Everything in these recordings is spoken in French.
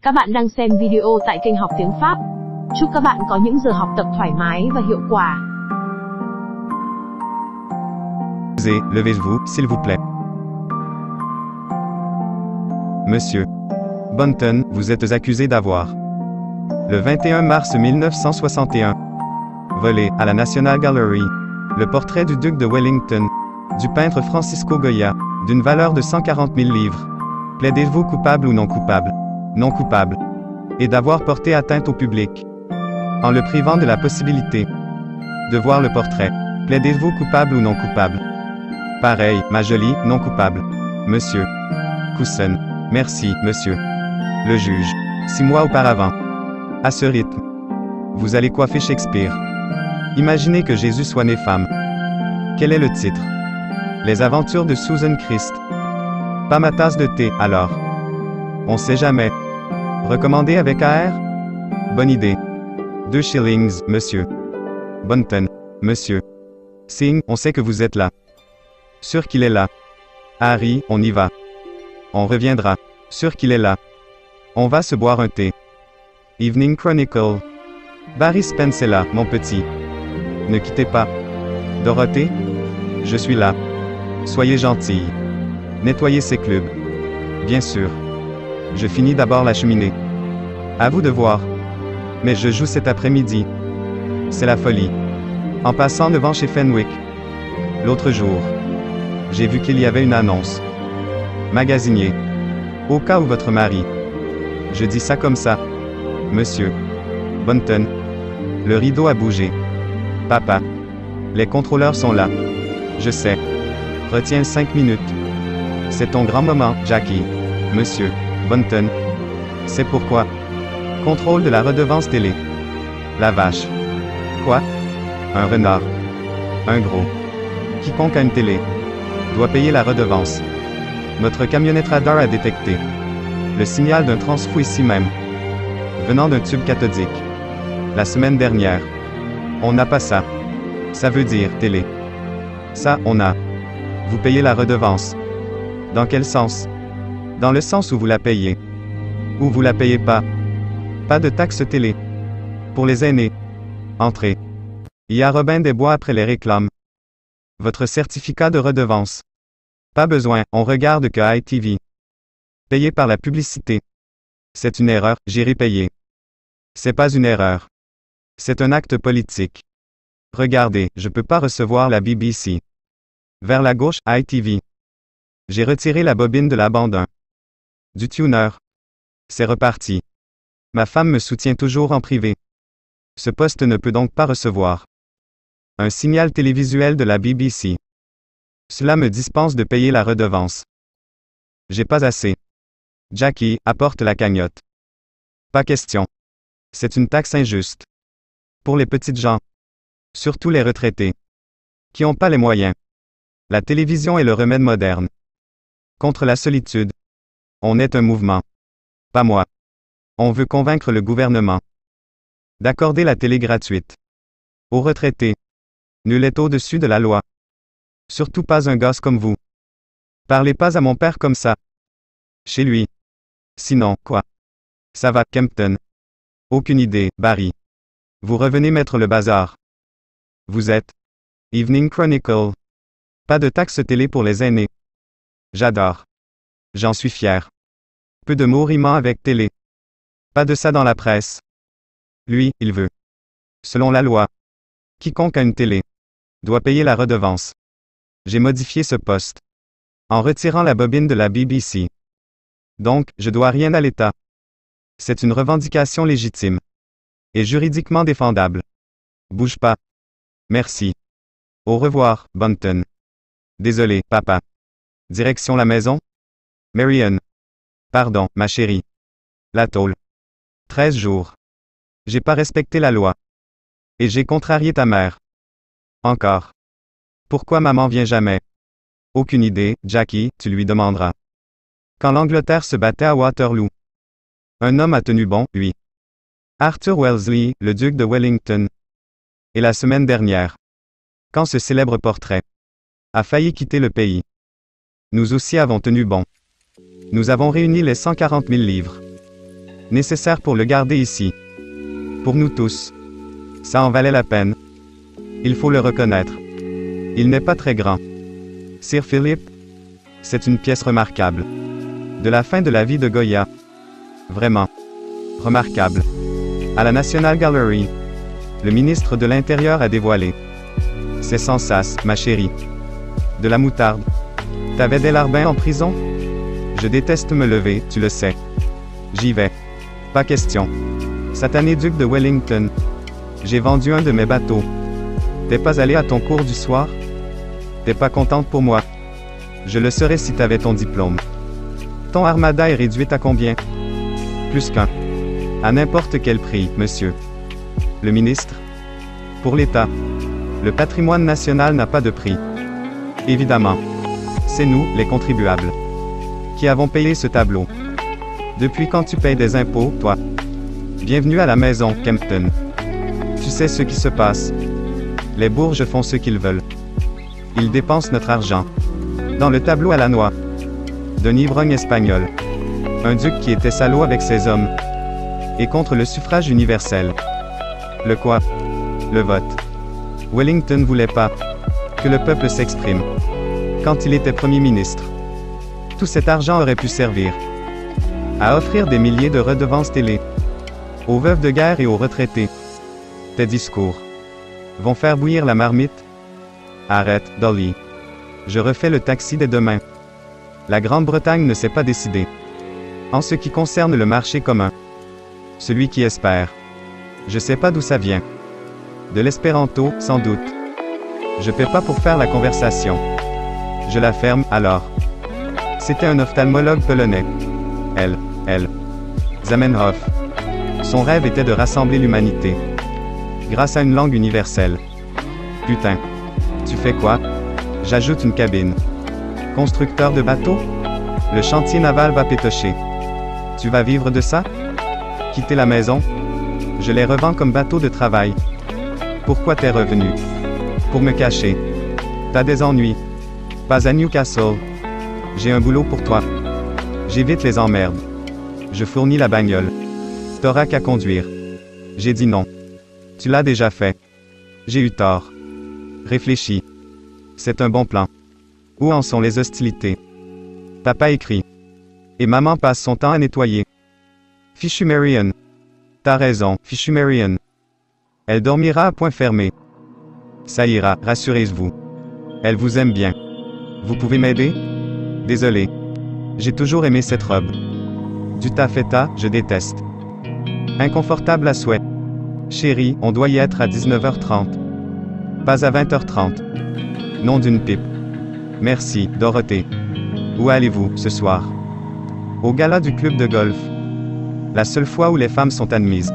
Các bạn đang xem video tại kênh Học Tiếng Pháp. Chúc các bạn có những giờ học tập thoải mái và hiệu quả. Levez-vous, s'il vous plaît. Monsieur Bunton, vous êtes accusé d'avoir, le 21 mars 1961, volé, à la National Gallery, le portrait du duc de Wellington, du peintre Francisco Goya, d'une valeur de 140 000 livres. Plaidez-vous coupable ou non coupable? Non coupable. Et d'avoir porté atteinte au public, en le privant de la possibilité de voir le portrait. Plaidez-vous coupable ou non coupable? Pareil, ma jolie, non coupable. Monsieur Cousson. Merci, monsieur le juge. 6 mois auparavant. À ce rythme, vous allez coiffer Shakespeare. Imaginez que Jésus soit né femme. Quel est le titre? Les aventures de Susan Christ. Pas ma tasse de thé, alors. On sait jamais. Recommandé avec AR? Bonne idée. 2 shillings, monsieur Bunton. Monsieur Singh, on sait que vous êtes là. Sûr qu'il est là. Harry, on y va. On reviendra. Sûr qu'il est là. On va se boire un thé. Evening Chronicle. Barry Spence est là, mon petit. Ne quittez pas. Dorothée? Je suis là. Soyez gentille. Nettoyez ces clubs. Bien sûr. Je finis d'abord la cheminée. À vous de voir. Mais je joue cet après-midi. C'est la folie. En passant devant chez Fenwick. L'autre jour, j'ai vu qu'il y avait une annonce. Magasinier. Au cas où votre mari. Je dis ça comme ça. Monsieur Bunton. Le rideau a bougé. Papa. Les contrôleurs sont là. Je sais. Retiens 5 minutes. C'est ton grand moment, Jackie. Monsieur Bunton. C'est pourquoi. Contrôle de la redevance télé. La vache. Quoi? Un renard. Un gros. Quiconque a une télé doit payer la redevance. Notre camionnette radar a détecté le signal d'un transfo ici même, venant d'un tube cathodique. La semaine dernière. On n'a pas ça. Ça veut dire télé. Ça, on a. Vous payez la redevance. Dans quel sens? Dans le sens où vous la payez. Ou vous la payez pas. Pas de taxe télé. Pour les aînés. Entrez. Il y a Robin des Bois après les réclames. Votre certificat de redevance. Pas besoin, on regarde que ITV. Payé par la publicité. C'est une erreur, j'irai payer. C'est pas une erreur. C'est un acte politique. Regardez, je peux pas recevoir la BBC. Vers la gauche, ITV. J'ai retiré la bobine de la bande 1. Du tuner. C'est reparti. Ma femme me soutient toujours en privé. Ce poste ne peut donc pas recevoir un signal télévisuel de la BBC. Cela me dispense de payer la redevance. J'ai pas assez. Jackie, apporte la cagnotte. Pas question. C'est une taxe injuste. Pour les petites gens. Surtout les retraités. Qui n'ont pas les moyens. La télévision est le remède moderne. Contre la solitude. On est un mouvement. Pas moi. On veut convaincre le gouvernement d'accorder la télé gratuite aux retraités. Nul est au-dessus de la loi. Surtout pas un gosse comme vous. Parlez pas à mon père comme ça. Chez lui. Sinon, quoi? Ça va, Kempton. Aucune idée, Barry. Vous revenez mettre le bazar. Vous êtes Evening Chronicle. Pas de taxe télé pour les aînés. J'adore. J'en suis fier. Peu de mots rimant avec télé. Pas de ça dans la presse. Lui, il veut. Selon la loi. Quiconque a une télé doit payer la redevance. J'ai modifié ce poste en retirant la bobine de la BBC. Donc, je dois rien à l'État. C'est une revendication légitime et juridiquement défendable. Bouge pas. Merci. Au revoir, Bunton. Désolé, papa. Direction la maison? Marion. Pardon, ma chérie. La tôle. 13 jours. J'ai pas respecté la loi. Et j'ai contrarié ta mère. Encore. Pourquoi maman vient jamais? Aucune idée, Jackie, tu lui demanderas. Quand l'Angleterre se battait à Waterloo. Un homme a tenu bon, oui. Arthur Wellesley, le duc de Wellington. Et la semaine dernière. Quand ce célèbre portrait a failli quitter le pays. Nous aussi avons tenu bon. Nous avons réuni les 140 000 livres. Nécessaire pour le garder ici. Pour nous tous. Ça en valait la peine. Il faut le reconnaître. Il n'est pas très grand. Sir Philip, c'est une pièce remarquable. De la fin de la vie de Goya. Vraiment. Remarquable. À la National Gallery. Le ministre de l'Intérieur a dévoilé. C'est sans sas, ma chérie. De la moutarde. T'avais des larbins en prison? Je déteste me lever, tu le sais. J'y vais. Pas question. Satané duc de Wellington. J'ai vendu un de mes bateaux. T'es pas allé à ton cours du soir? T'es pas contente pour moi? Je le serais si t'avais ton diplôme. Ton armada est réduite à combien? Plus qu'un. À n'importe quel prix, monsieur. Le ministre? Pour l'État. Le patrimoine national n'a pas de prix. Évidemment. C'est nous, les contribuables, qui avons payé ce tableau. Depuis quand tu payes des impôts, toi? Bienvenue à la maison, Kempton. Tu sais ce qui se passe. Les bourges font ce qu'ils veulent. Ils dépensent notre argent. Dans le tableau à la noix. D'un ivrogne espagnol. Un duc qui était salaud avec ses hommes. Et contre le suffrage universel. Le quoi? Le vote. Wellington voulait pas que le peuple s'exprime. Quand il était Premier ministre. Tout cet argent aurait pu servir à offrir des milliers de redevances télé aux veuves de guerre et aux retraités. Tes discours vont faire bouillir la marmite. Arrête, Dolly. Je refais le taxi dès demain. La Grande-Bretagne ne s'est pas décidée. En ce qui concerne le marché commun. Celui qui espère. Je sais pas d'où ça vient. De l'espéranto, sans doute. Je paie pas pour faire la conversation. Je la ferme, alors. C'était un ophtalmologue polonais. Elle. Zamenhof. Son rêve était de rassembler l'humanité. Grâce à une langue universelle. Putain. Tu fais quoi? J'ajoute une cabine. Constructeur de bateaux? Le chantier naval va pétocher. Tu vas vivre de ça? Quitter la maison? Je les revends comme bateaux de travail. Pourquoi t'es revenu? Pour me cacher. T'as des ennuis. Pas à Newcastle. J'ai un boulot pour toi. J'évite les emmerdes. Je fournis la bagnole. T'auras qu'à conduire. J'ai dit non. Tu l'as déjà fait. J'ai eu tort. Réfléchis. C'est un bon plan. Où en sont les hostilités? Papa écrit. Et maman passe son temps à nettoyer. Fichu Marion. T'as raison, fichu Marion. Elle dormira à point fermé. Ça ira, rassurez-vous. Elle vous aime bien. Vous pouvez m'aider? Désolé. J'ai toujours aimé cette robe. Du taffeta, je déteste. Inconfortable à souhait. Chérie, on doit y être à 19h30. Pas à 20h30. Nom d'une pipe. Merci, Dorothée. Où allez-vous, ce soir? Au gala du club de golf. La seule fois où les femmes sont admises.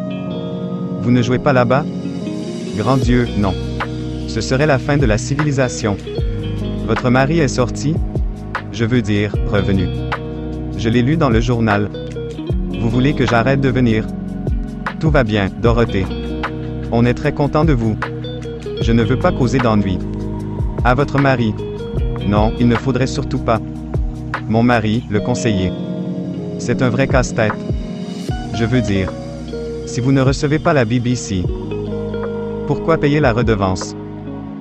Vous ne jouez pas là-bas? Grand Dieu, non. Ce serait la fin de la civilisation. Votre mari est sorti? Je veux dire, revenu. Je l'ai lu dans le journal. Vous voulez que j'arrête de venir? Tout va bien, Dorothée. On est très content de vous. Je ne veux pas causer d'ennui. À votre mari. Non, il ne faudrait surtout pas. Mon mari, le conseiller. C'est un vrai casse-tête. Je veux dire. Si vous ne recevez pas la BBC. Pourquoi payer la redevance?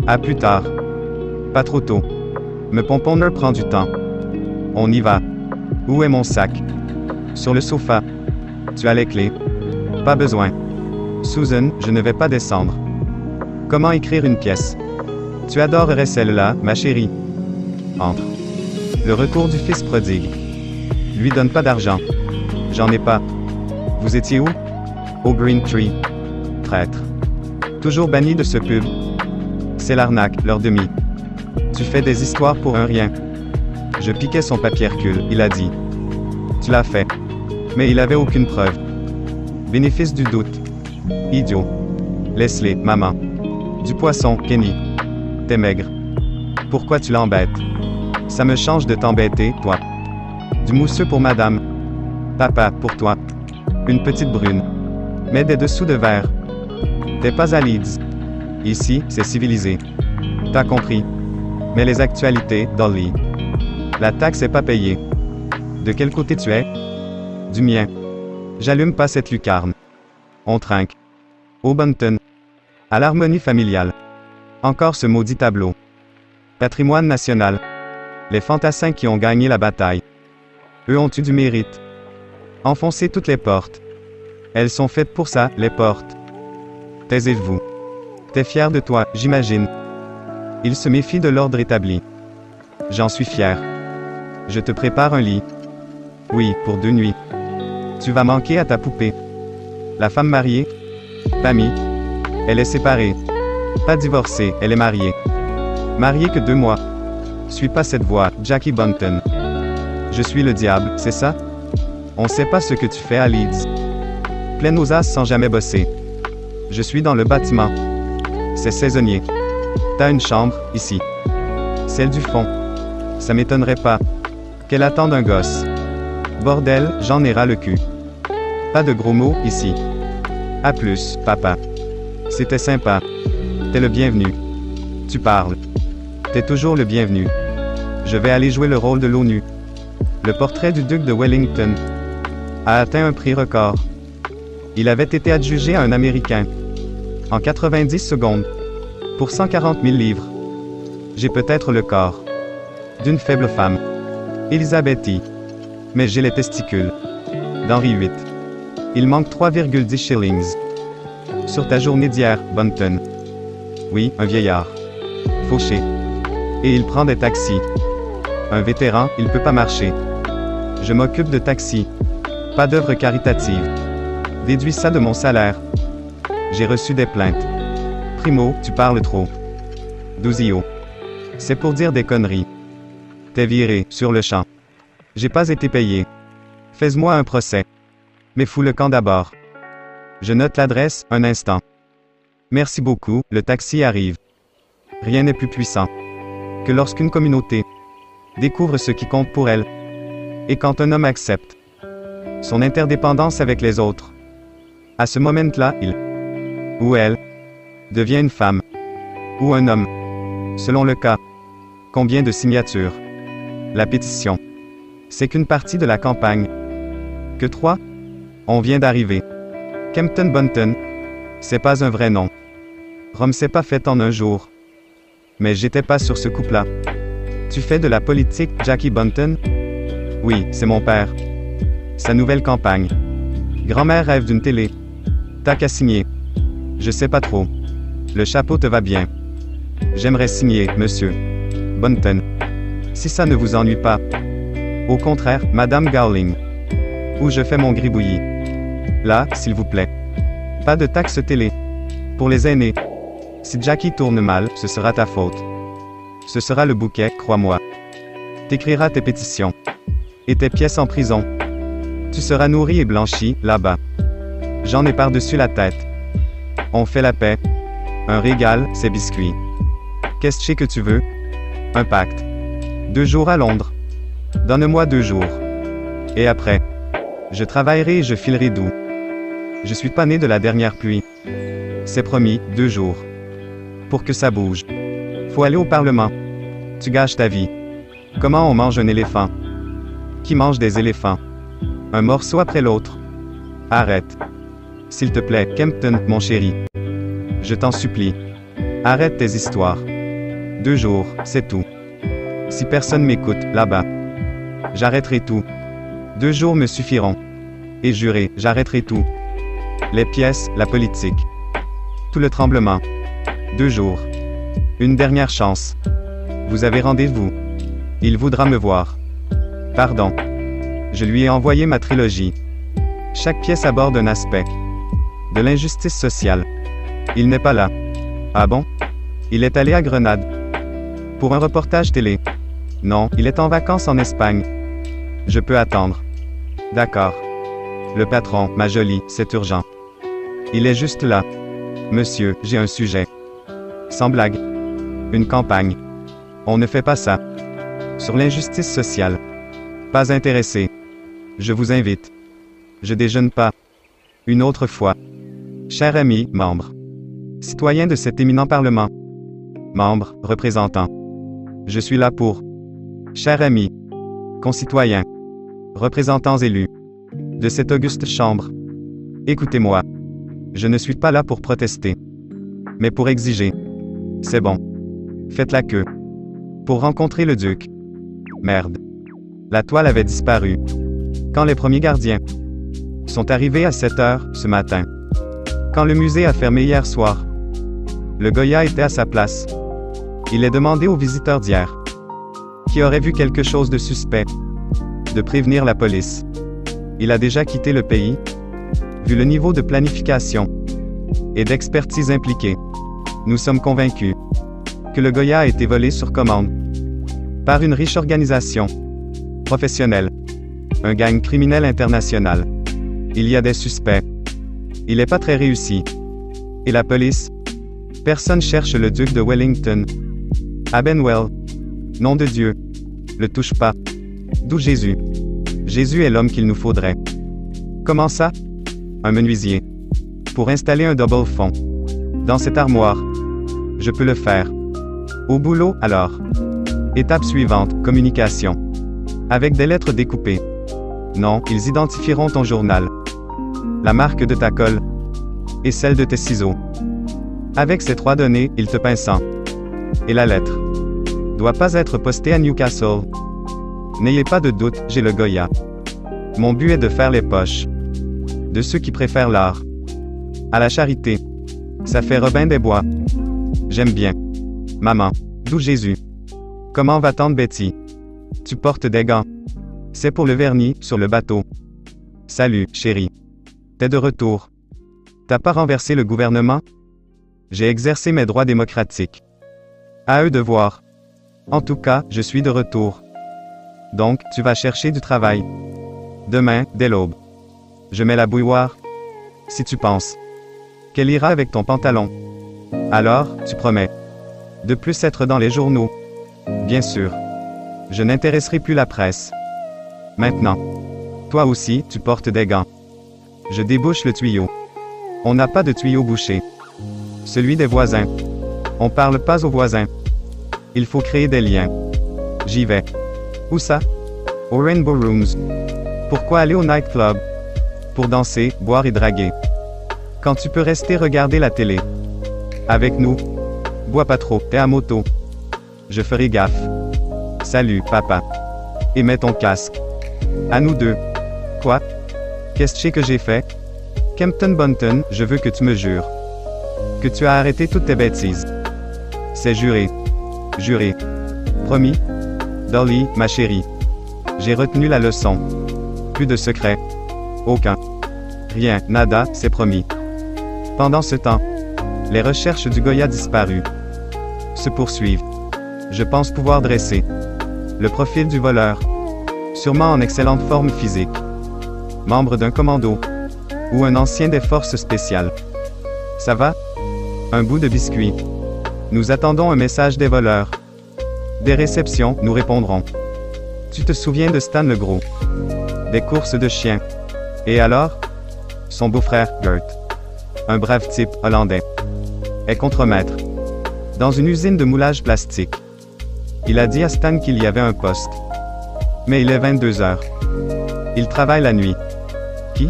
À plus tard. Pas trop tôt. Me pomponneur prend du temps. On y va. Où est mon sac? Sur le sofa. Tu as les clés? Pas besoin. Susan, je ne vais pas descendre. Comment écrire une pièce? Tu adorerais celle-là, ma chérie. Entre. Le retour du fils prodigue. Lui donne pas d'argent. J'en ai pas. Vous étiez où? Au Green Tree. Traître. Toujours banni de ce pub. C'est l'arnaque, leur demi. Tu fais des histoires pour un rien. Je piquais son papier recul, il a dit. Tu l'as fait. Mais il avait aucune preuve. Bénéfice du doute. Idiot. Laisse-les, maman. Du poisson, Kenny. T'es maigre. Pourquoi tu l'embêtes? Ça me change de t'embêter, toi. Du mousseux pour madame. Papa, pour toi. Une petite brune. Mais des dessous de verre. T'es pas à Leeds. Ici, c'est civilisé. T'as compris. Mais les actualités, Dolly. La taxe est pas payée. De quel côté tu es? Du mien. J'allume pas cette lucarne. On trinque. Au Bunton. À l'harmonie familiale. Encore ce maudit tableau. Patrimoine national. Les fantassins qui ont gagné la bataille. Eux ont eu du mérite. Enfoncez toutes les portes. Elles sont faites pour ça, les portes. Taisez-vous. T'es fier de toi, j'imagine. Il se méfie de l'ordre établi. J'en suis fier. Je te prépare un lit. Oui, pour 2 nuits. Tu vas manquer à ta poupée. La femme mariée? Pammy. Elle est séparée. Pas divorcée, elle est mariée. Mariée que 2 mois. Suis pas cette voix, Jackie Bunton. Je suis le diable, c'est ça? On sait pas ce que tu fais à Leeds. Pleine aux as sans jamais bosser. Je suis dans le bâtiment. C'est saisonnier. T'as une chambre, ici. Celle du fond. Ça m'étonnerait pas. Qu'elle attende un gosse. Bordel, j'en ai ras le cul. Pas de gros mots, ici. À plus, papa. C'était sympa. T'es le bienvenu. Tu parles. T'es toujours le bienvenu. Je vais aller jouer le rôle de l'ONU. Le portrait du duc de Wellington a atteint un prix record. Il avait été adjugé à un Américain. En 90 secondes. Pour 140 000 livres. J'ai peut-être le corps d'une faible femme. Elizabeth I. Mais j'ai les testicules d'Henri VIII. Il manque 3,10 shillings. Sur ta journée d'hier, Bunton. Oui, un vieillard. Fauché. Et il prend des taxis. Un vétéran, il peut pas marcher. Je m'occupe de taxis. Pas d'œuvre caritative. Déduis ça de mon salaire. J'ai reçu des plaintes. Primo, tu parles trop. Douzio. C'est pour dire des conneries. T'es viré, sur le champ. J'ai pas été payé. Fais-moi un procès. Mais fous le camp d'abord. Je note l'adresse, un instant. Merci beaucoup, le taxi arrive. Rien n'est plus puissant que lorsqu'une communauté découvre ce qui compte pour elle. Et quand un homme accepte son interdépendance avec les autres. À ce moment-là, il ou elle devient une femme ou un homme. Selon le cas. Combien de signatures? La pétition. C'est qu'une partie de la campagne. Que 3? On vient d'arriver. Kempton Bunton. C'est pas un vrai nom. Rome s'est pas faite en un jour. Mais j'étais pas sur ce coup-là. Tu fais de la politique, Jackie Bunton? Oui, c'est mon père. Sa nouvelle campagne. Grand-mère rêve d'une télé. T'as qu'à signer. Je sais pas trop. Le chapeau te va bien. J'aimerais signer, monsieur Bunton. Si ça ne vous ennuie pas. Au contraire, Madame Gowling. Où je fais mon gribouillis. Là, s'il vous plaît. Pas de taxe télé. Pour les aînés. Si Jackie tourne mal, ce sera ta faute. Ce sera le bouquet, crois-moi. T'écriras tes pétitions. Et tes pièces en prison. Tu seras nourri et blanchi, là-bas. J'en ai par-dessus la tête. On fait la paix. Un régal, c'est biscuits. Qu'est-ce que tu veux? Un pacte. 2 jours à Londres. Donne-moi 2 jours. Et après? Je travaillerai et je filerai doux. Je suis pas né de la dernière pluie. C'est promis, 2 jours. Pour que ça bouge. Faut aller au Parlement. Tu gâches ta vie. Comment on mange un éléphant? Qui mange des éléphants? Un morceau après l'autre. Arrête. S'il te plaît, Kempton, mon chéri. Je t'en supplie. Arrête tes histoires. 2 jours, c'est tout. Si personne m'écoute, là-bas. J'arrêterai tout. 2 jours me suffiront. Et juré, j'arrêterai tout. Les pièces, la politique. Tout le tremblement. 2 jours. Une dernière chance. Vous avez rendez-vous. Il voudra me voir. Pardon. Je lui ai envoyé ma trilogie. Chaque pièce aborde un aspect de l'injustice sociale. Il n'est pas là. Ah bon? Il est allé à Grenade. Pour un reportage télé. Non, il est en vacances en Espagne. Je peux attendre. D'accord. Le patron, ma jolie, c'est urgent. Il est juste là. Monsieur, j'ai un sujet. Sans blague. Une campagne. On ne fait pas ça. Sur l'injustice sociale. Pas intéressé. Je vous invite. Je déjeune pas. Une autre fois. Cher ami, membre. Citoyen de cet éminent Parlement. Membre, représentant. Je suis là pour. Cher ami. Concitoyens. Représentants élus. de cette auguste chambre. Écoutez-moi. Je ne suis pas là pour protester, mais pour exiger. C'est bon. Faites la queue. Pour rencontrer le duc. Merde. La toile avait disparu. Quand les premiers gardiens sont arrivés à 7 heures ce matin. Quand le musée a fermé hier soir. Le Goya était à sa place. Il est demandé aux visiteurs d'hier, qui auraient vu quelque chose de suspect, de prévenir la police. Il a déjà quitté le pays. Vu le niveau de planification et d'expertise impliquée, nous sommes convaincus que le Goya a été volé sur commande par une riche organisation professionnelle, un gang criminel international. Il y a des suspects. Il n'est pas très réussi. Et la police? Personne cherche le duc de Wellington. À Benwell. Nom de Dieu. Le touche pas. D'où Jésus? Jésus est l'homme qu'il nous faudrait. Comment ça? Un menuisier. Pour installer un double fond. Dans cette armoire. Je peux le faire. Au boulot, alors. Étape suivante, communication. Avec des lettres découpées. Non, ils identifieront ton journal. La marque de ta colle. Et celle de tes ciseaux. Avec ces 3 données, ils te pinceront. Et la lettre doit pas être postée à Newcastle. N'ayez pas de doute, j'ai le Goya. Mon but est de faire les poches de ceux qui préfèrent l'art à la charité. Ça fait Robin des Bois. J'aime bien. Maman. D'où Jésus? Comment va tante Betty? Tu portes des gants. C'est pour le vernis, sur le bateau. Salut, chérie. T'es de retour. T'as pas renversé le gouvernement? J'ai exercé mes droits démocratiques. À eux de voir. En tout cas, je suis de retour. Donc, tu vas chercher du travail. Demain, dès l'aube. Je mets la bouilloire. Si tu penses qu'elle ira avec ton pantalon. Alors, tu promets de plus être dans les journaux. Bien sûr. Je n'intéresserai plus la presse. Maintenant. Toi aussi, tu portes des gants. Je débouche le tuyau. On n'a pas de tuyau bouché. Celui des voisins. On parle pas aux voisins. Il faut créer des liens. J'y vais. Où ça? Au Rainbow Rooms. Pourquoi aller au nightclub? Pour danser, boire et draguer. Quand tu peux rester regarder la télé. Avec nous. Bois pas trop, t'es à moto. Je ferai gaffe. Salut, papa. Et mets ton casque. À nous deux. Quoi? Qu'est-ce que j'ai fait? Kempton Bunton, je veux que tu me jures que tu as arrêté toutes tes bêtises. C'est juré. Juré. Promis? Dolly, ma chérie. J'ai retenu la leçon. Plus de secrets. Aucun. Rien, nada, c'est promis. Pendant ce temps, les recherches du Goya disparu se poursuivent. Je pense pouvoir dresser le profil du voleur. Sûrement en excellente forme physique. Membre d'un commando. Ou un ancien des forces spéciales. Ça va? Un bout de biscuit. Nous attendons un message des voleurs. Des réceptions, nous répondrons. Tu te souviens de Stan le Gros? Des courses de chiens. Et alors? Son beau-frère, Gert. Un brave type, hollandais. Est contremaître. Dans une usine de moulage plastique. Il a dit à Stan qu'il y avait un poste. Mais il est 22 heures. Il travaille la nuit. Qui?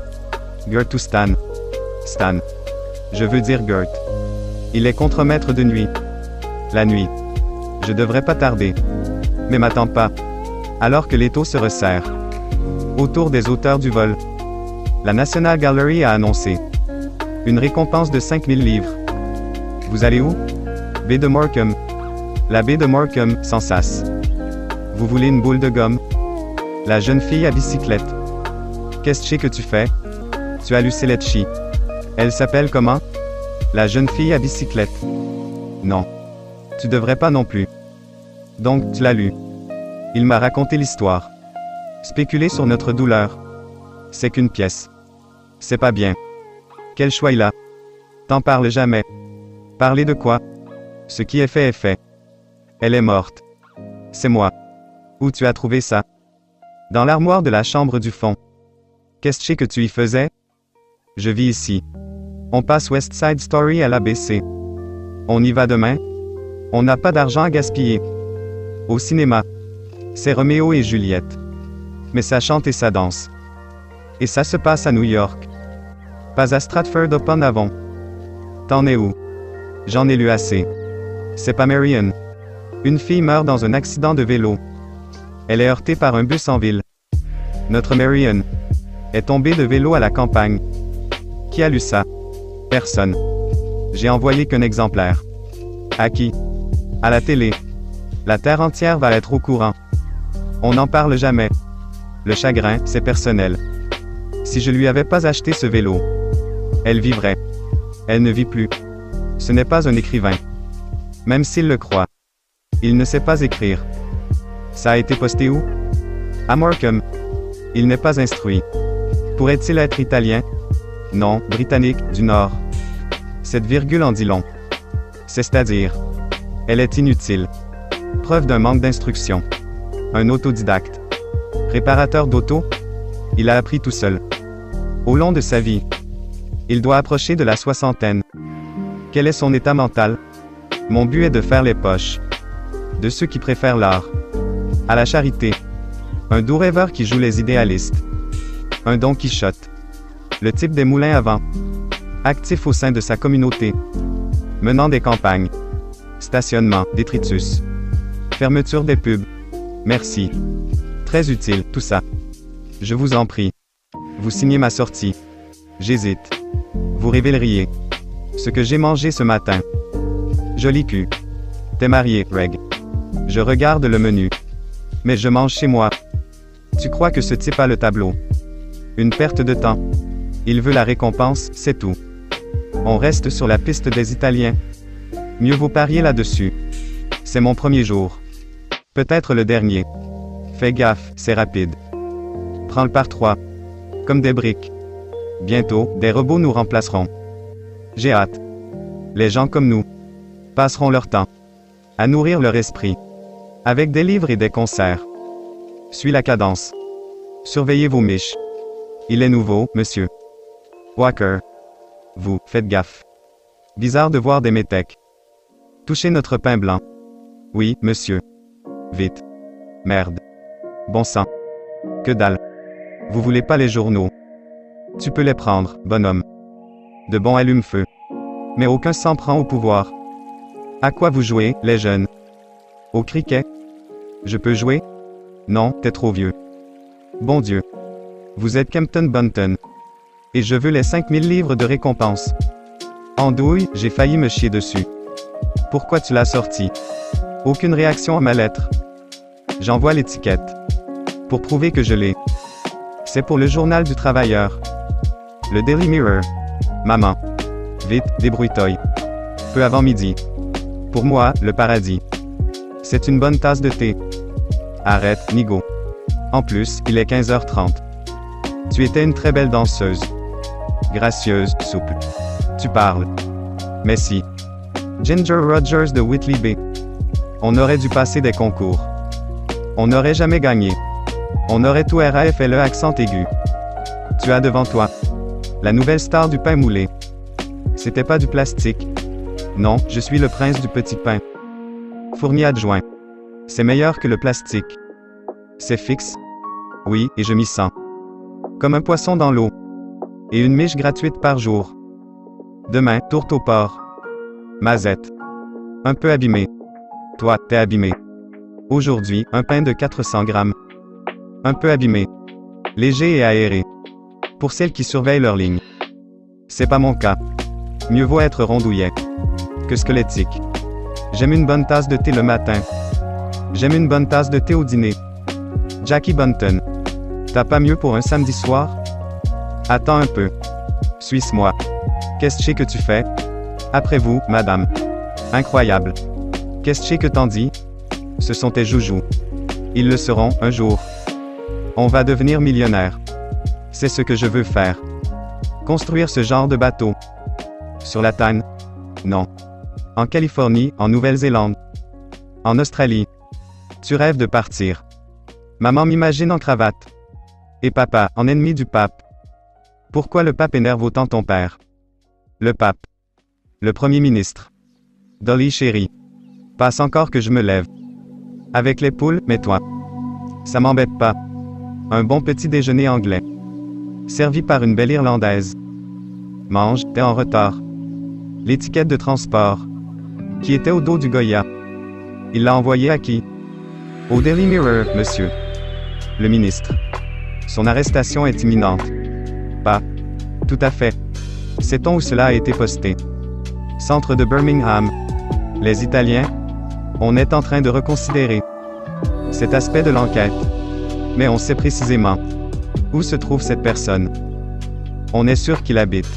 Gert ou Stan? Stan. Je veux dire Gert. Il est contremaître de nuit. La nuit. Je devrais pas tarder. Mais m'attends pas. Alors que l'étau se resserre. Autour des auteurs du vol. La National Gallery a annoncé une récompense de 5000 livres. Vous allez où? Baie de Morecambe. La baie de Morecambe, sans sas. Vous voulez une boule de gomme? La jeune fille à bicyclette. Qu'est-ce que tu fais? Tu as lu Selecchi. Elle s'appelle comment? La jeune fille à bicyclette. Non. Tu devrais pas non plus. Donc, tu l'as lu. Il m'a raconté l'histoire. Spéculer sur notre douleur. C'est qu'une pièce. C'est pas bien. Quel choix il a? T'en parles jamais. Parler de quoi? Ce qui est fait est fait. Elle est morte. C'est moi. Où tu as trouvé ça? Dans l'armoire de la chambre du fond. Qu'est-ce que tu y faisais? Je vis ici. On passe West Side Story à l'ABC. On y va demain? On n'a pas d'argent à gaspiller. Au cinéma. C'est Roméo et Juliette. Mais ça chante et ça danse. Et ça se passe à New York. Pas à Stratford-upon-Avon. T'en es où? J'en ai lu assez. C'est pas Marion. Une fille meurt dans un accident de vélo. Elle est heurtée par un bus en ville. Notre Marion est tombée de vélo à la campagne. Qui a lu ça? Personne. J'ai envoyé qu'un exemplaire. À qui? À la télé. La terre entière va être au courant. On n'en parle jamais. Le chagrin, c'est personnel. Si je lui avais pas acheté ce vélo, elle vivrait. Elle ne vit plus. Ce n'est pas un écrivain. Même s'il le croit. Il ne sait pas écrire. Ça a été posté où? À Morecambe. Il n'est pas instruit. Pourrait-il être italien? Non, britannique, du Nord. Cette virgule en dit long. C'est-à-dire, elle est inutile. Preuve d'un manque d'instruction. Un autodidacte. Réparateur d'auto? Il a appris tout seul. Au long de sa vie. Il doit approcher de la soixantaine. Quel est son état mental? Mon but est de faire les poches. De ceux qui préfèrent l'art. À la charité. Un doux rêveur qui joue les idéalistes. Un Don Quichotte. Le type des moulins à vent. Actif au sein de sa communauté. Menant des campagnes. Stationnement, détritus. Fermeture des pubs. Merci. Très utile, tout ça. Je vous en prie. Vous signez ma sortie. J'hésite. Vous révéleriez ce que j'ai mangé ce matin. Joli cul. T'es marié, Reg. Je regarde le menu. Mais je mange chez moi. Tu crois que ce type a le tableau? Une perte de temps. Il veut la récompense, c'est tout. On reste sur la piste des Italiens. Mieux vaut parier là-dessus. C'est mon premier jour. Peut-être le dernier. Fais gaffe, c'est rapide. Prends le par 3. Comme des briques. Bientôt, des robots nous remplaceront. J'ai hâte. Les gens comme nous passeront leur temps à nourrir leur esprit avec des livres et des concerts. Suis la cadence. Surveillez vos miches. Il est nouveau, monsieur. Walker. Vous, faites gaffe. Bizarre de voir des métèques. Touchez notre pain blanc. Oui, monsieur. Vite. Merde. Bon sang. Que dalle. Vous voulez pas les journaux? Tu peux les prendre, bonhomme. De bons allume-feu. Mais aucun s'en prend au pouvoir. À quoi vous jouez, les jeunes? Au cricket? Je peux jouer? Non, t'es trop vieux. Bon Dieu. Vous êtes Kempton Bunton. Et je veux les 5000 livres de récompense. Andouille, j'ai failli me chier dessus. Pourquoi tu l'as sorti? Aucune réaction à ma lettre. J'envoie l'étiquette. Pour prouver que je l'ai. C'est pour le journal du travailleur. Le Daily Mirror. Maman. Vite, débrouille-toi. Peu avant midi. Pour moi, le paradis. C'est une bonne tasse de thé. Arrête, Nigo. En plus, il est 15h30. Tu étais une très belle danseuse. Gracieuse, souple. Tu parles. Mais si. Ginger Rogers de Whitley Bay. On aurait dû passer des concours. On n'aurait jamais gagné. On aurait tout RAFLE accent aigu. Tu as devant toi la nouvelle star du pain moulé. C'était pas du plastique. Non, je suis le prince du petit pain. Fourni adjoint. C'est meilleur que le plastique. C'est fixe. Oui, et je m'y sens. Comme un poisson dans l'eau. Et une miche gratuite par jour. Demain, tourte au porc. Mazette. Un peu abîmé. Toi, t'es abîmé. Aujourd'hui, un pain de 400 grammes. Un peu abîmé. Léger et aéré. Pour celles qui surveillent leur ligne. C'est pas mon cas. Mieux vaut être rondouillet que squelettique. J'aime une bonne tasse de thé le matin. J'aime une bonne tasse de thé au dîner. Jackie Bunton. T'as pas mieux pour un samedi soir? Attends un peu. Suisse-moi. Qu'est-ce que tu fais? Après vous, madame. Incroyable. Qu'est-ce que t'en dis? Ce sont tes joujoux. Ils le seront, un jour. On va devenir millionnaire. C'est ce que je veux faire. Construire ce genre de bateau. Sur la Tyne? Non. En Californie, en Nouvelle-Zélande. En Australie. Tu rêves de partir. Maman m'imagine en cravate. Et papa, en ennemi du pape. Pourquoi le pape énerve autant ton père? Le pape. Le premier ministre. Dolly chérie. Passe encore que je me lève. Avec les poules, mais toi. Ça m'embête pas. Un bon petit déjeuner anglais. Servi par une belle Irlandaise. Mange, t'es en retard. L'étiquette de transport. Qui était au dos du Goya. Il l'a envoyé à qui? Au Daily Mirror, monsieur. Le ministre. Son arrestation est imminente. Pas. Tout à fait. Sait-on où cela a été posté? Centre de Birmingham. Les Italiens? On est en train de reconsidérer cet aspect de l'enquête. Mais on sait précisément où se trouve cette personne. On est sûr qu'il habite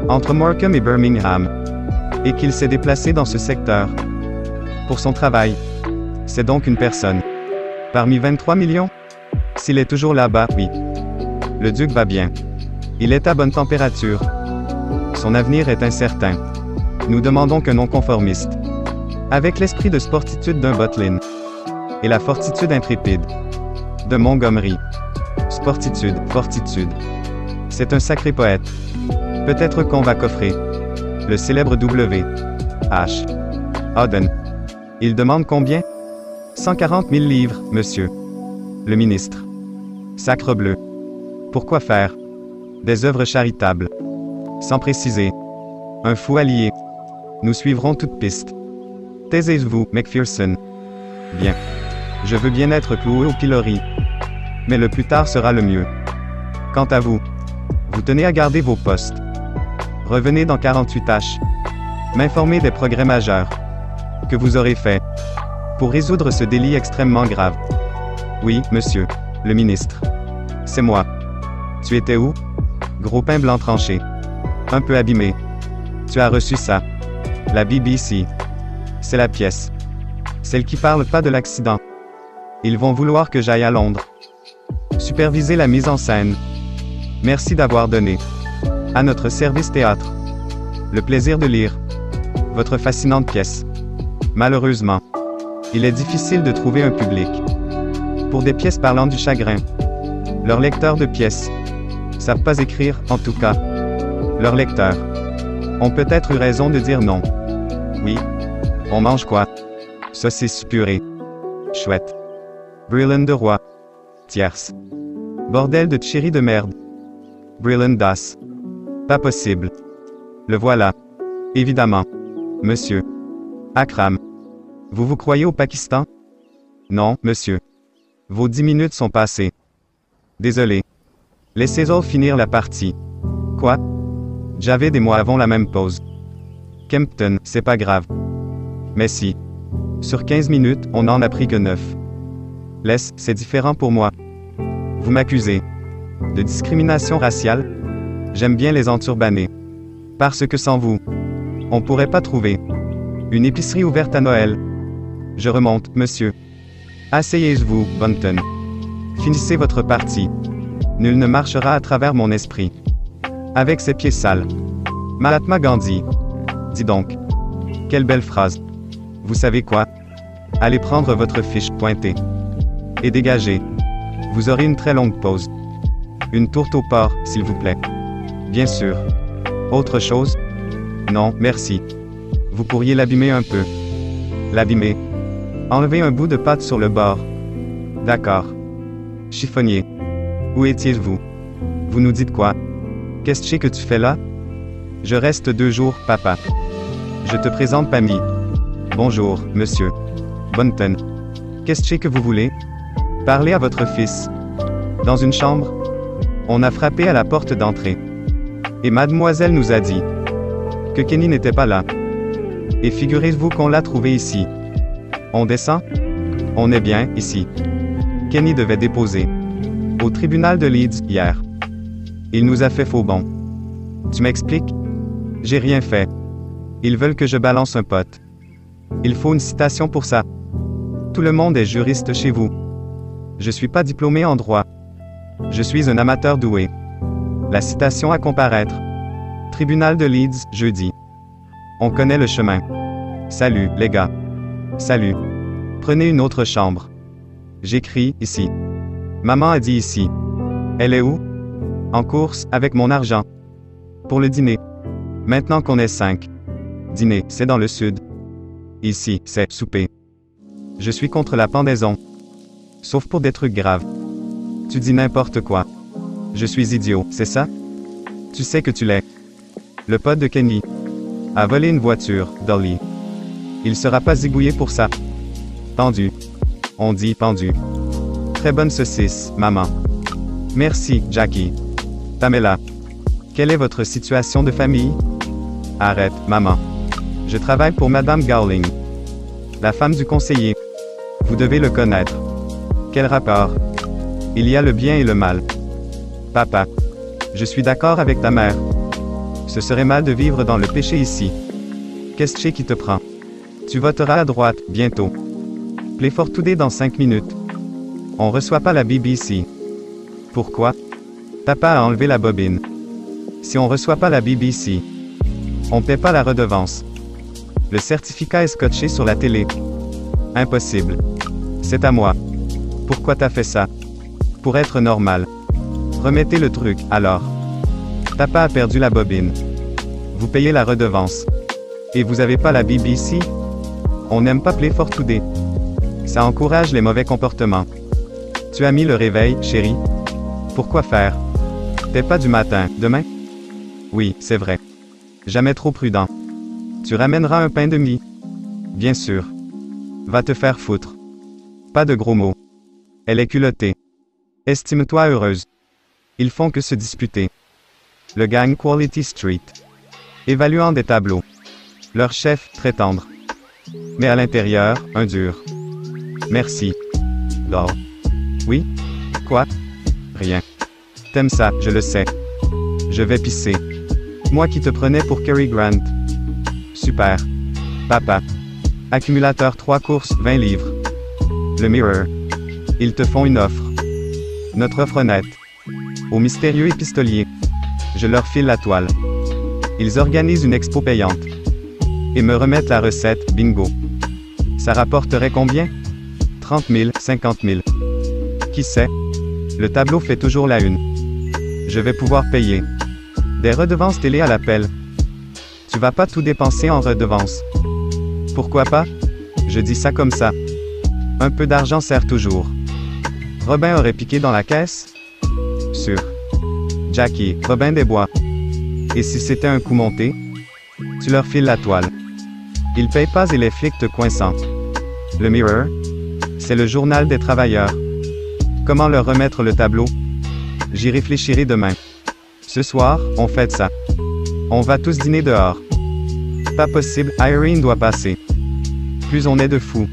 entre Morecambe et Birmingham, et qu'il s'est déplacé dans ce secteur pour son travail. C'est donc une personne. Parmi 23 millions? S'il est toujours là-bas, oui. Le duc va bien. Il est à bonne température. Son avenir est incertain. Nous demandons qu'un non-conformiste, avec l'esprit de sportitude d'un Botlin, et la fortitude intrépide de Montgomery. Sportitude, fortitude. C'est un sacré poète. Peut-être qu'on va coffrer le célèbre W. H. Auden. Il demande combien? 140 000 livres, monsieur. Le ministre. Sacrebleu. Pourquoi faire des œuvres charitables? Sans préciser. Un fou allié. Nous suivrons toute piste. Taisez-vous, Macpherson. Bien. Je veux bien être cloué au pilori. Mais le plus tard sera le mieux. Quant à vous, vous tenez à garder vos postes. Revenez dans 48 H. M'informer des progrès majeurs que vous aurez faits pour résoudre ce délit extrêmement grave. Oui, monsieur. Le ministre. C'est moi. Tu étais où? Gros pain blanc tranché. Un peu abîmé. Tu as reçu ça. La BBC. C'est la pièce. Celle qui parle pas de l'accident. Ils vont vouloir que j'aille à Londres. Superviser la mise en scène. Merci d'avoir donné à notre service théâtre le plaisir de lire votre fascinante pièce. Malheureusement, il est difficile de trouver un public pour des pièces parlant du chagrin. Leurs lecteurs de pièces savent pas écrire, en tout cas. Leurs lecteurs ont peut-être eu raison de dire non. Oui. On mange quoi? Saucisse purée. Chouette. Brillen de roi. Tierce. Bordel de cherry de merde. Brillen d'as. Pas possible. Le voilà. Évidemment. Monsieur. Akram. Vous vous croyez au Pakistan? Non, monsieur. Vos 10 minutes sont passées. Désolé. Laissez-en finir la partie. Quoi? Javid et moi avons la même pause. Kempton, c'est pas grave. Mais si. Sur 15 minutes, on n'en a pris que 9. Laisse, c'est différent pour moi. Vous m'accusez de discrimination raciale? J'aime bien les enturbanés. Parce que sans vous, on pourrait pas trouver une épicerie ouverte à Noël. Je remonte, monsieur. Asseyez-vous, Bunton. Finissez votre partie. Nul ne marchera à travers mon esprit avec ses pieds sales. Mahatma Gandhi. Dis donc. Quelle belle phrase. Vous savez quoi? Allez prendre votre fiche pointée et dégagez. Vous aurez une très longue pause. Une tourte au porc, s'il vous plaît. Bien sûr. Autre chose? Non, merci. Vous pourriez l'abîmer un peu. L'abîmer. Enlevez un bout de pâte sur le bord. D'accord. Chiffonnier. Où étiez-vous? Vous nous dites quoi? Qu'est-ce que tu fais là? Je reste 2 jours, papa. Je te présente Pammy. Bonjour, monsieur. Bunton. Qu'est-ce que vous voulez? Parlez à votre fils. Dans une chambre? On a frappé à la porte d'entrée. Et mademoiselle nous a dit que Kenny n'était pas là. Et figurez-vous qu'on l'a trouvé ici. On descend? On est bien, ici. Kenny devait déposer au tribunal de Leeds, hier. Il nous a fait faux bon. Tu m'expliques? J'ai rien fait. Ils veulent que je balance un pote. Il faut une citation pour ça. Tout le monde est juriste chez vous. Je suis pas diplômé en droit. Je suis un amateur doué. La citation à comparaître. Tribunal de Leeds, jeudi. On connaît le chemin. Salut, les gars. Salut. Prenez une autre chambre. J'écris, ici. Maman a dit ici. Elle est où? En course, avec mon argent. Pour le dîner. Maintenant qu'on est 5. Dîner, c'est dans le sud. Ici, c'est souper. Je suis contre la pendaison. Sauf pour des trucs graves. Tu dis n'importe quoi. Je suis idiot, c'est ça? Tu sais que tu l'es. Le pote de Kenny a volé une voiture, Dolly. Il sera pas zigouillé pour ça. Pendu. On dit pendu. Très bonne saucisse, maman. Merci, Jackie. Pamela. Quelle est votre situation de famille? Arrête, maman. Je travaille pour Madame Gowling, la femme du conseiller. Vous devez le connaître. Quel rapport? Il y a le bien et le mal. Papa. Je suis d'accord avec ta mère. Ce serait mal de vivre dans le péché ici. Qu'est-ce qui te prend? Tu voteras à droite, bientôt. Play for Today dans 5 minutes. On reçoit pas la BBC. Pourquoi? Papa a enlevé la bobine. Si on reçoit pas la BBC, on paie pas la redevance. Le certificat est scotché sur la télé. Impossible. C'est à moi. Pourquoi t'as fait ça? Pour être normal. Remettez le truc, alors. Papa a perdu la bobine. Vous payez la redevance. Et vous avez pas la BBC? On n'aime pas Play for Today. Ça encourage les mauvais comportements. Tu as mis le réveil, chérie? Pourquoi faire? T'es pas du matin, demain? Oui, c'est vrai. Jamais trop prudent. Tu ramèneras un pain de mie? Bien sûr. Va te faire foutre. Pas de gros mots. Elle est culottée. Estime-toi heureuse. Ils font que se disputer. Le gang Quality Street. Évaluant des tableaux. Leur chef, très tendre. Mais à l'intérieur, un dur. Merci. Lord. Oui? Quoi? Rien. T'aimes ça, je le sais. Je vais pisser. Moi qui te prenais pour Cary Grant. Super. Papa. Accumulateur 3 courses, 20 livres. Le Mirror. Ils te font une offre. Notre offre nette. Au mystérieux épistolier. Je leur file la toile. Ils organisent une expo payante. Et me remettent la recette, bingo. Ça rapporterait combien? 30 000, 50 000. Qui sait? Le tableau fait toujours la une. Je vais pouvoir payer. Des redevances télé à l'appel. Tu vas pas tout dépenser en redevances. Pourquoi pas? Je dis ça comme ça. Un peu d'argent sert toujours. Robin aurait piqué dans la caisse? Sûr. Jackie, Robin des Bois. Et si c'était un coup monté? Tu leur files la toile. Ils payent pas et les flics te coincent. Le Mirror? C'est le journal des travailleurs. Comment leur remettre le tableau? J'y réfléchirai demain. Ce soir, on fête ça. On va tous dîner dehors. Pas possible, Irene doit passer. Plus on est de fous.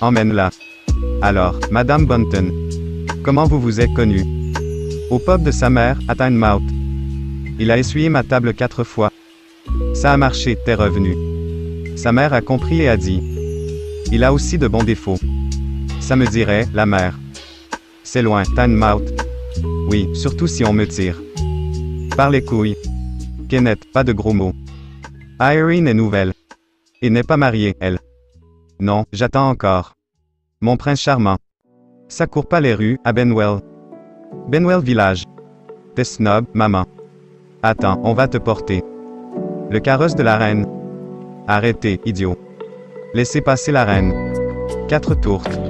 Emmène-la. Alors, Madame Bunton. Comment vous vous êtes connue? Au pub de sa mère, à Tynemouth. Il a essuyé ma table 4 fois. Ça a marché, t'es revenu. Sa mère a compris et a dit. Il a aussi de bons défauts. Ça me dirait, la mère. C'est loin, Tynemouth. Oui, surtout si on me tire. Par les couilles. Kenneth, pas de gros mots. Irene est nouvelle. Et n'est pas mariée, elle. Non, j'attends encore. Mon prince charmant. Ça court pas les rues, à Benwell. Benwell Village. T'es snob, maman. Attends, on va te porter. Le carrosse de la reine. Arrêtez, idiot. Laissez passer la reine. 4 tourtes.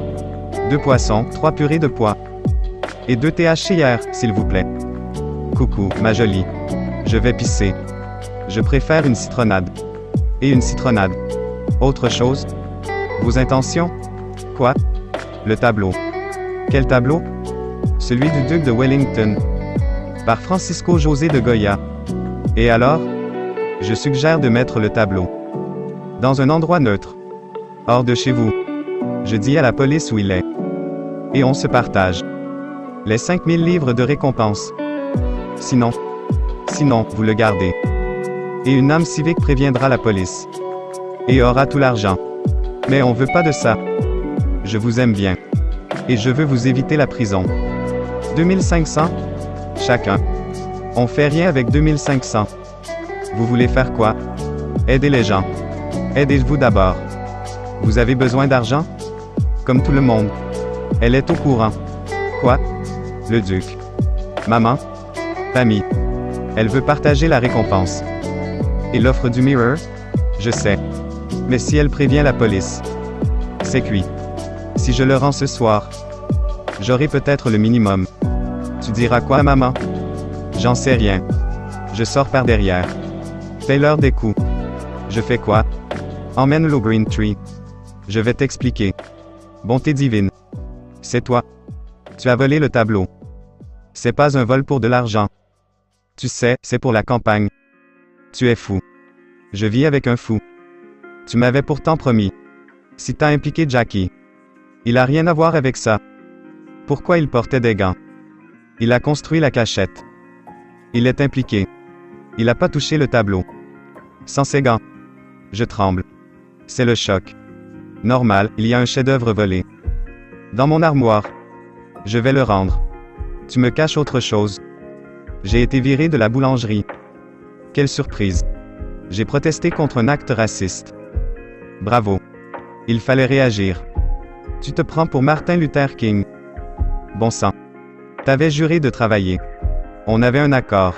2 poissons, 3 purées de pois. Et 2 THCR, s'il vous plaît. Coucou, ma jolie. Je vais pisser. Je préfère une citronnade. Et une citronnade. Autre chose? Vos intentions? Quoi? Le tableau. Quel tableau? Celui du duc de Wellington. Par Francisco José de Goya. Et alors? Je suggère de mettre le tableau dans un endroit neutre. Hors de chez vous. Je dis à la police où il est. Et on se partage les 5000 livres de récompense. Sinon, vous le gardez. Et une âme civique préviendra la police. Et aura tout l'argent. Mais on veut pas de ça. Je vous aime bien. Et je veux vous éviter la prison. 2500? Chacun. On fait rien avec 2500. Vous voulez faire quoi? Aider les gens. Aidez-vous d'abord. Vous avez besoin d'argent? Comme tout le monde. Elle est au courant. Quoi? Le duc. Maman? Famille. Elle veut partager la récompense. Et l'offre du Mirror? Je sais. Mais si elle prévient la police? C'est cuit. Si je le rends ce soir, j'aurai peut-être le minimum. Tu diras quoi à maman? J'en sais rien. Je sors par derrière. Fais-leur des coups. Je fais quoi? Emmène-le au Green Tree. Je vais t'expliquer. Bonté divine. C'est toi. Tu as volé le tableau. C'est pas un vol pour de l'argent. Tu sais, c'est pour la campagne. Tu es fou. Je vis avec un fou. Tu m'avais pourtant promis. Si t'as impliqué Jackie. Il a rien à voir avec ça. Pourquoi il portait des gants? Il a construit la cachette. Il est impliqué. Il a pas touché le tableau. Sans ses gants. Je tremble. C'est le choc. Normal, il y a un chef-d'œuvre volé. Dans mon armoire. Je vais le rendre. Tu me caches autre chose. J'ai été viré de la boulangerie. Quelle surprise. J'ai protesté contre un acte raciste. Bravo. Il fallait réagir. Tu te prends pour Martin Luther King. Bon sang. T'avais juré de travailler. On avait un accord.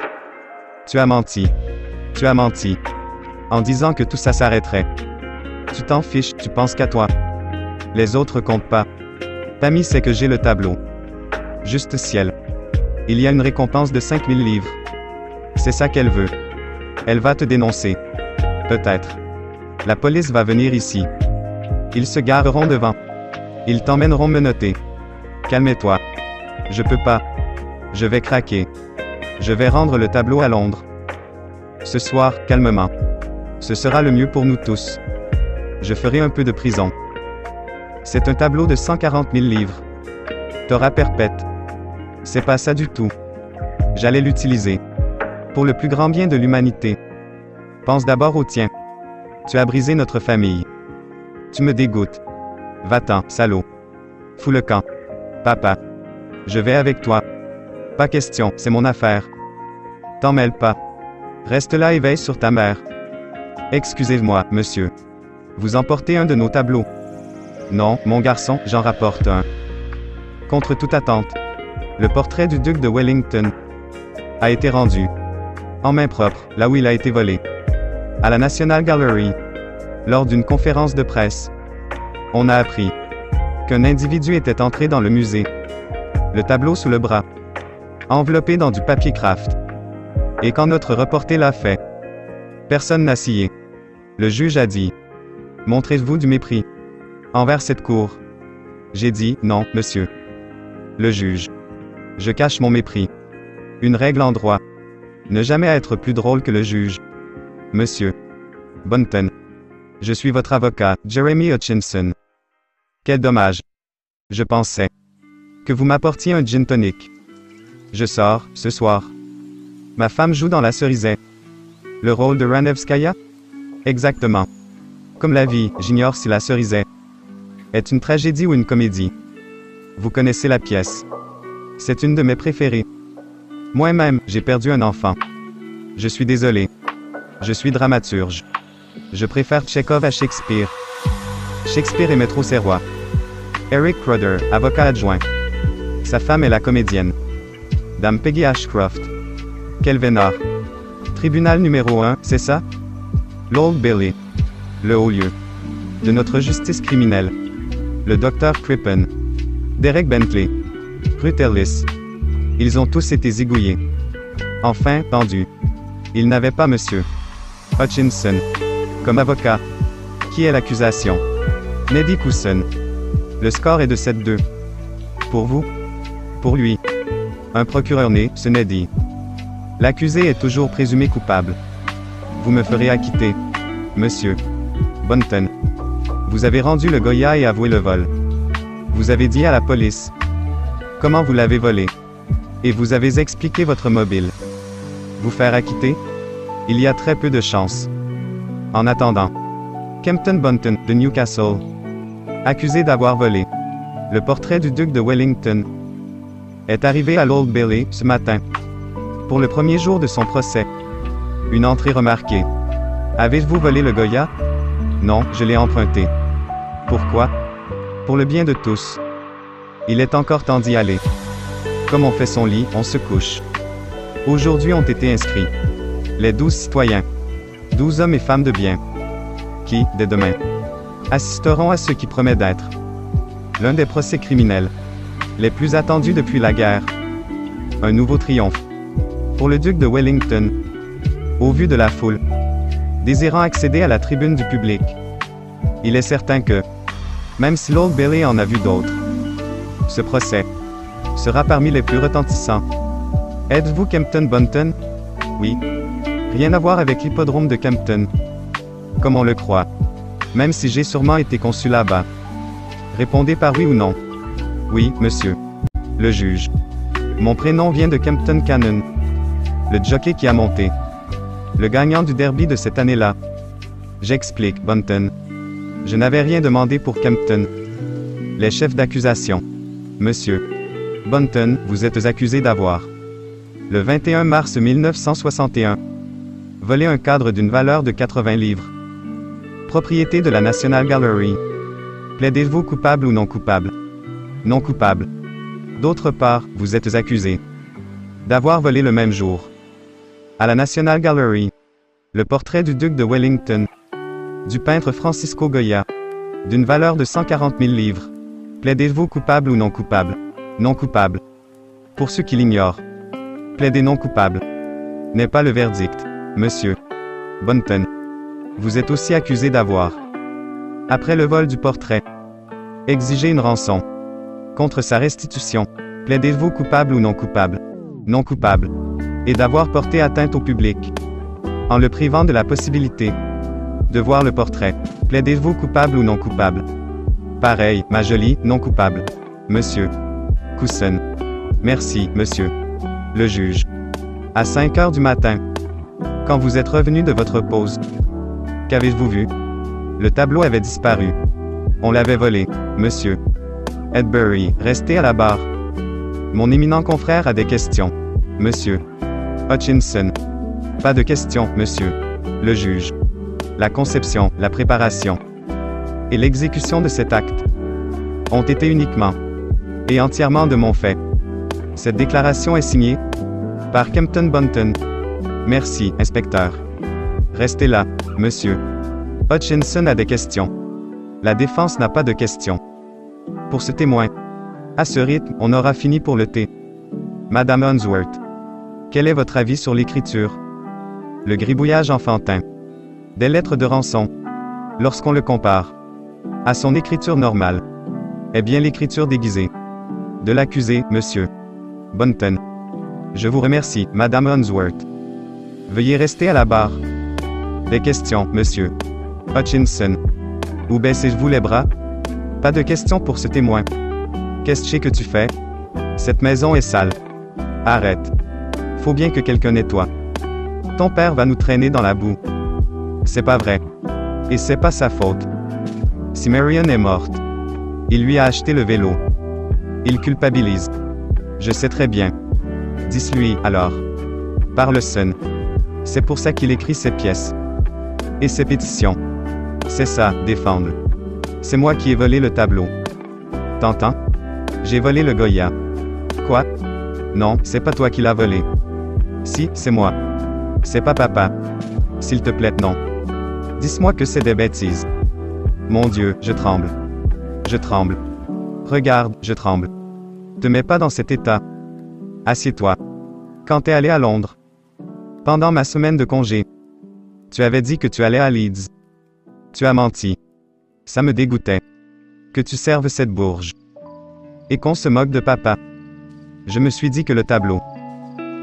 Tu as menti. Tu as menti. En disant que tout ça s'arrêterait. Tu t'en fiches, tu penses qu'à toi. Les autres comptent pas. Tammy sait que j'ai le tableau. Juste ciel. Il y a une récompense de 5000 livres. C'est ça qu'elle veut. Elle va te dénoncer. Peut-être. La police va venir ici. Ils se gareront devant. Ils t'emmèneront menotter. Calme-toi. Je peux pas. Je vais craquer. Je vais rendre le tableau à Londres. Ce soir, calmement. Ce sera le mieux pour nous tous. Je ferai un peu de prison. C'est un tableau de 140 000 livres. T'auras perpète. C'est pas ça du tout. J'allais l'utiliser. Pour le plus grand bien de l'humanité. Pense d'abord au tien. Tu as brisé notre famille. Tu me dégoûtes. Va-t'en, salaud. Fous le camp. Papa. Je vais avec toi. Pas question, c'est mon affaire. T'en mêle pas. Reste là et veille sur ta mère. Excusez-moi, monsieur. Vous emportez un de nos tableaux. Non, mon garçon, j'en rapporte un. Contre toute attente. Le portrait du duc de Wellington a été rendu. En main propre, là où il a été volé. À la National Gallery. Lors d'une conférence de presse. On a appris qu'un individu était entré dans le musée. Le tableau sous le bras. Enveloppé dans du papier craft. Et quand notre reporter l'a fait, personne n'a scié. Le juge a dit: montrez-vous du mépris envers cette cour. J'ai dit: non, monsieur. Le juge: je cache mon mépris. Une règle en droit. Ne jamais être plus drôle que le juge. Monsieur Bunton. Je suis votre avocat, Jeremy Hutchinson. Quel dommage. Je pensais que vous m'apportiez un gin tonic. Je sors, ce soir. Ma femme joue dans La Cerisay. Le rôle de Ranevskaya? Exactement. Comme la vie, j'ignore si La Cerisay est une tragédie ou une comédie. Vous connaissez la pièce. C'est une de mes préférées. Moi-même, j'ai perdu un enfant. Je suis désolé. Je suis dramaturge. Je préfère Tchekhov à Shakespeare. Shakespeare aimait trop ses rois. Eric Crowder, avocat adjoint. Sa femme est la comédienne. Dame Peggy Ashcroft. Quel vénard. Tribunal numéro 1, c'est ça? L'Old Bailey. Le haut lieu de notre justice criminelle. Le docteur Crippen. Derek Bentley. Ruth Ellis. Ils ont tous été zigouillés. Enfin, pendu. Il n'avait pas monsieur Hutchinson comme avocat. Qui est l'accusation? Neddy Coulson. Le score est de 7-2. Pour vous? Pour lui. Un procureur né, ce Neddy. L'accusé est toujours présumé coupable. Vous me ferez acquitter. Monsieur Bunton. Vous avez rendu le Goya et avoué le vol. Vous avez dit à la police comment vous l'avez volé. Et vous avez expliqué votre mobile. Vous faire acquitter? Il y a très peu de chances. En attendant, Kempton Bunton, de Newcastle, accusé d'avoir volé le portrait du duc de Wellington, est arrivé à l'Old Bailey ce matin. Pour le premier jour de son procès. Une entrée remarquée. Avez-vous volé le Goya? Non, je l'ai emprunté. Pourquoi? Pour le bien de tous. Il est encore temps d'y aller. Comme on fait son lit, on se couche. Aujourd'hui ont été inscrits les 12 citoyens. 12 hommes et femmes de bien. Qui, dès demain, assisteront à ce qui promet d'être l'un des procès criminels les plus attendus depuis la guerre. Un nouveau triomphe Pour le duc de Wellington. Au vu de la foule. Désirant accéder à la tribune du public. Il est certain que, même si l'Old Bailey en a vu d'autres, ce procès sera parmi les plus retentissants. Êtes-vous Kempton Bunton? Oui. Rien à voir avec l'hippodrome de Kempton. Comme on le croit. Même si j'ai sûrement été conçu là-bas. Répondez par oui ou non. Oui, monsieur. Le juge. Mon prénom vient de Kempton Cannon. Le jockey qui a monté. Le gagnant du derby de cette année-là. J'explique, Bunton. Je n'avais rien demandé pour Kempton. Les chefs d'accusation. Monsieur Bunton, vous êtes accusé d'avoir, le 21 mars 1961, volé un cadre d'une valeur de 80 livres. Propriété de la National Gallery. Plaidez-vous coupable ou non coupable? Non coupable. D'autre part, vous êtes accusé d'avoir volé le même jour, à la National Gallery, le portrait du duc de Wellington, du peintre Francisco Goya, d'une valeur de 140 000 livres. Plaidez-vous coupable ou non coupable? Non coupable. Pour ceux qui l'ignorent, plaidez non coupable. N'est pas le verdict, monsieur Bunton. Vous êtes aussi accusé d'avoir, après le vol du portrait, exigé une rançon contre sa restitution. Plaidez-vous coupable ou non coupable? Non coupable. Et d'avoir porté atteinte au public, en le privant de la possibilité de voir le portrait. Plaidez-vous coupable ou non coupable? Pareil, ma jolie, non coupable. Monsieur Cousson. Merci, monsieur le juge. À 5 heures du matin, quand vous êtes revenu de votre pause, qu'avez-vous vu? Le tableau avait disparu. On l'avait volé, monsieur Edbury. Restez à la barre. Mon éminent confrère a des questions. Monsieur Hutchinson. Pas de questions, monsieur le juge. La conception, la préparation et l'exécution de cet acte ont été uniquement et entièrement de mon fait. Cette déclaration est signée par Kempton Bunton. Merci, inspecteur. Restez là, monsieur Hutchinson a des questions. La défense n'a pas de questions. Pour ce témoin, à ce rythme, on aura fini pour le thé. Madame Unsworth, quel est votre avis sur l'écriture? Le gribouillage enfantin des lettres de rançon, lorsqu'on le compare à son écriture normale, est bien l'écriture déguisée de l'accusé, monsieur Bunton. Je vous remercie, Madame Unsworth. Veuillez rester à la barre. Des questions, monsieur Hutchinson. Ou baissez-vous les bras? Pas de questions pour ce témoin. Qu'est-ce que tu fais? Cette maison est sale. Arrête. Faut bien que quelqu'un nettoie. Ton père va nous traîner dans la boue. C'est pas vrai. Et c'est pas sa faute. Si Marion est morte, il lui a acheté le vélo. Il culpabilise. Je sais très bien. Dis-lui, alors. Parle-son. C'est pour ça qu'il écrit ses pièces. Et ses pétitions. C'est ça, défendre. C'est moi qui ai volé le tableau. T'entends? J'ai volé le Goya. Quoi? Non, c'est pas toi qui l'as volé. Si, c'est moi. C'est pas papa. S'il te plaît, non. Dis-moi que c'est des bêtises. Mon Dieu, je tremble. Je tremble. Regarde, je tremble. Te mets pas dans cet état. Assieds-toi. Quand t'es allé à Londres, pendant ma semaine de congé, tu avais dit que tu allais à Leeds. Tu as menti. Ça me dégoûtait. Que tu serves cette bourge. Et qu'on se moque de papa. Je me suis dit que le tableau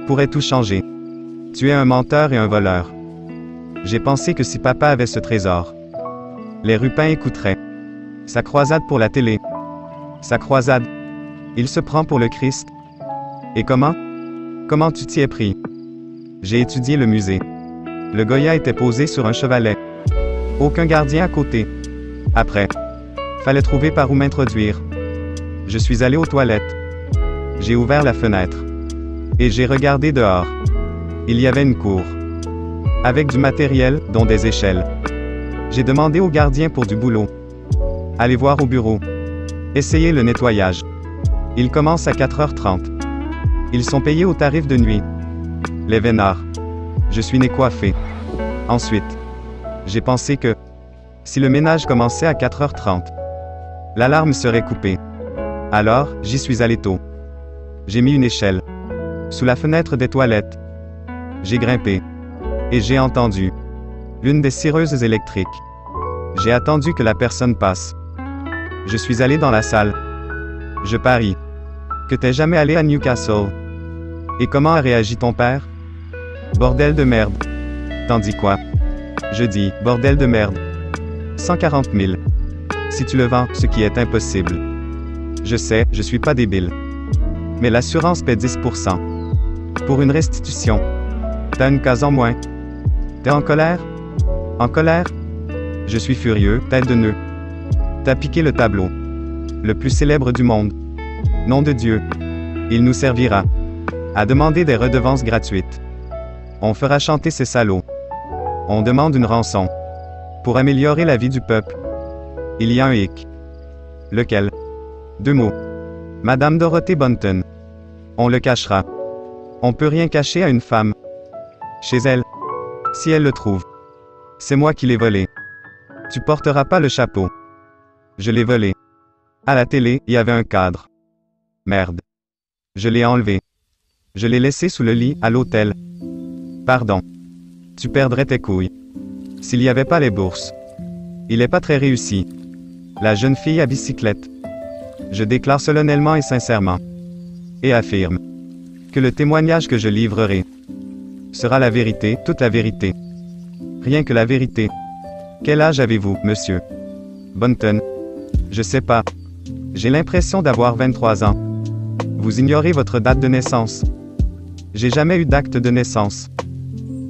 pourrait tout changer. Tu es un menteur et un voleur. J'ai pensé que si papa avait ce trésor, les Rupin écouteraient sa croisade pour la télé. Sa croisade. Il se prend pour le Christ. Et comment? Comment tu t'y es pris? J'ai étudié le musée. Le Goya était posé sur un chevalet. Aucun gardien à côté. Après, fallait trouver par où m'introduire. Je suis allé aux toilettes. J'ai ouvert la fenêtre. Et j'ai regardé dehors. Il y avait une cour. Avec du matériel, dont des échelles. J'ai demandé au gardien pour du boulot. Allez voir au bureau. Essayez le nettoyage. Il commence à 4h30. Ils sont payés au tarif de nuit. Les vénards. Je suis né coiffé. Ensuite, j'ai pensé que, si le ménage commençait à 4h30, l'alarme serait coupée. Alors, j'y suis allé tôt. J'ai mis une échelle sous la fenêtre des toilettes. J'ai grimpé. Et j'ai entendu. L'une des cireuses électriques. J'ai attendu que la personne passe. Je suis allé dans la salle. Je parie. Que t'es jamais allé à Newcastle. Et comment a réagi ton père? Bordel de merde. T'en dis quoi? Je dis, bordel de merde. 140 000. Si tu le vends, ce qui est impossible. Je sais, je suis pas débile. Mais l'assurance paie 10%. Pour une restitution. T'as une case en moins. T'es en colère? En colère? Je suis furieux, tête de nœud. T'as piqué le tableau. Le plus célèbre du monde. Nom de Dieu. Il nous servira à demander des redevances gratuites. On fera chanter ces salauds. On demande une rançon. Pour améliorer la vie du peuple. Il y a un hic. Lequel? 2 mots. Madame Dorothée Bunton. On le cachera. On peut rien cacher à une femme. Chez elle. Si elle le trouve. C'est moi qui l'ai volé. Tu porteras pas le chapeau. Je l'ai volé. À la télé, il y avait un cadre. Merde. Je l'ai enlevé. Je l'ai laissé sous le lit, à l'hôtel. Pardon. Tu perdrais tes couilles. S'il n'y avait pas les bourses. Il est pas très réussi. La jeune fille à bicyclette. Je déclare solennellement et sincèrement. Et affirme. Que le témoignage que je livrerai sera la vérité, toute la vérité. Rien que la vérité. Quel âge avez-vous, monsieur Bunton? Je sais pas. J'ai l'impression d'avoir 23 ans. Vous ignorez votre date de naissance. J'ai jamais eu d'acte de naissance.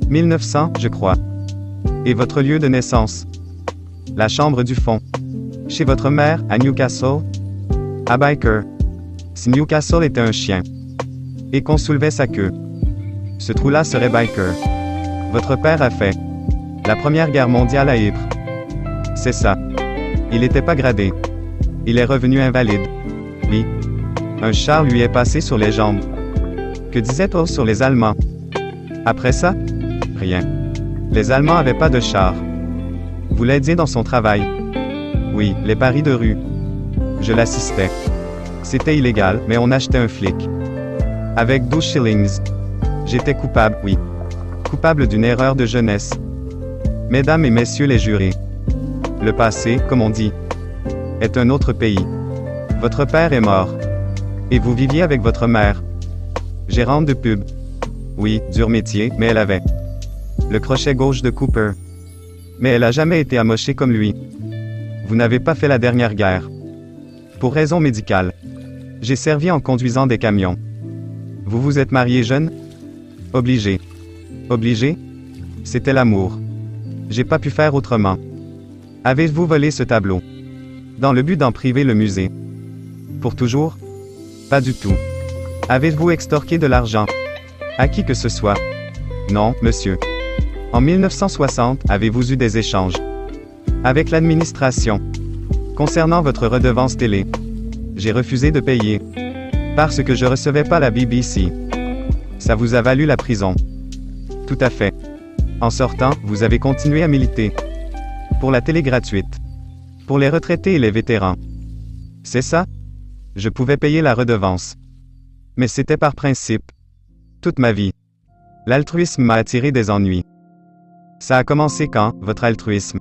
1900, je crois. Et votre lieu de naissance? La chambre du fond. Chez votre mère, à Newcastle? À Byker. Si Newcastle était un chien. Et qu'on soulevait sa queue. Ce trou-là serait Byker. Votre père a fait la Première Guerre mondiale à Ypres. C'est ça. Il était pas gradé. Il est revenu invalide. Oui. Un char lui est passé sur les jambes. Que disait-on sur les Allemands? Après ça? Rien. Les Allemands avaient pas de char. Vous l'aidiez dans son travail? Oui, les paris de rue. Je l'assistais. C'était illégal, mais on achetait un flic. Avec 12 shillings. J'étais coupable, oui. Coupable d'une erreur de jeunesse. Mesdames et messieurs les jurés. Le passé, comme on dit, est un autre pays. Votre père est mort. Et vous viviez avec votre mère. Gérante de pub. Oui, dur métier, mais elle avait le crochet gauche de Cooper. Mais elle a jamais été amochée comme lui. Vous n'avez pas fait la dernière guerre. Pour raison médicale. J'ai servi en conduisant des camions. Vous vous êtes marié jeune? Obligé. Obligé? C'était l'amour. J'ai pas pu faire autrement. Avez-vous volé ce tableau? Dans le but d'en priver le musée. Pour toujours? Pas du tout. Avez-vous extorqué de l'argent? À qui que ce soit? Non, monsieur. En 1960, avez-vous eu des échanges avec l'administration concernant votre redevance télé? J'ai refusé de payer parce que je recevais pas la BBC. Ça vous a valu la prison. Tout à fait. En sortant, vous avez continué à militer pour la télé gratuite, pour les retraités et les vétérans. C'est ça? Je pouvais payer la redevance. Mais c'était par principe. Toute ma vie. L'altruisme m'a attiré des ennuis. Ça a commencé quand, votre altruisme?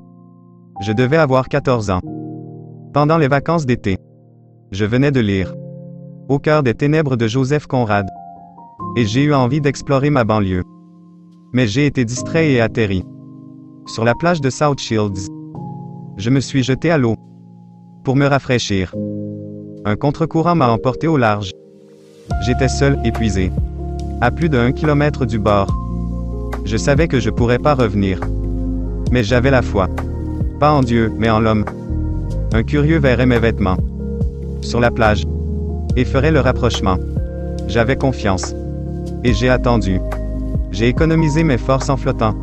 Je devais avoir 14 ans. Pendant les vacances d'été. Je venais de lire Au cœur des ténèbres de Joseph Conrad. Et j'ai eu envie d'explorer ma banlieue. Mais j'ai été distrait et atterri sur la plage de South Shields. Je me suis jeté à l'eau pour me rafraîchir. Un contre-courant m'a emporté au large. J'étais seul, épuisé. À plus de 1 kilomètre du bord. Je savais que je pourrais pas revenir. Mais j'avais la foi. Pas en Dieu, mais en l'homme. Un curieux verrait mes vêtements sur la plage et ferait le rapprochement. J'avais confiance. Et j'ai attendu. J'ai économisé mes forces en flottant.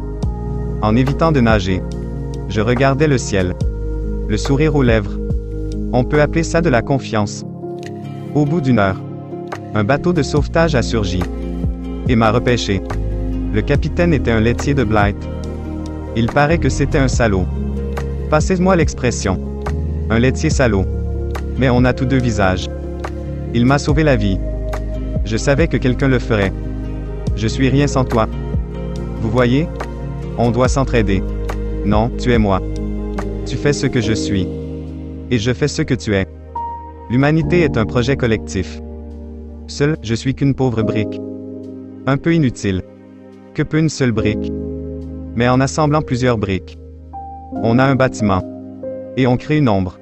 En évitant de nager. Je regardais le ciel. Le sourire aux lèvres. On peut appeler ça de la confiance. Au bout d'une heure, un bateau de sauvetage a surgi et m'a repêché. Le capitaine était un laitier de Blythe. Il paraît que c'était un salaud. Passez-moi l'expression. Un laitier salaud. Mais on a tous deux visages. Il m'a sauvé la vie. Je savais que quelqu'un le ferait. Je suis rien sans toi. Vous voyez? On doit s'entraider. Non, tu es moi. Tu fais ce que je suis. Et je fais ce que tu es. L'humanité est un projet collectif. Seul, je suis qu'une pauvre brique. Un peu inutile. Que peut une seule brique? Mais en assemblant plusieurs briques, on a un bâtiment. Et on crée une ombre.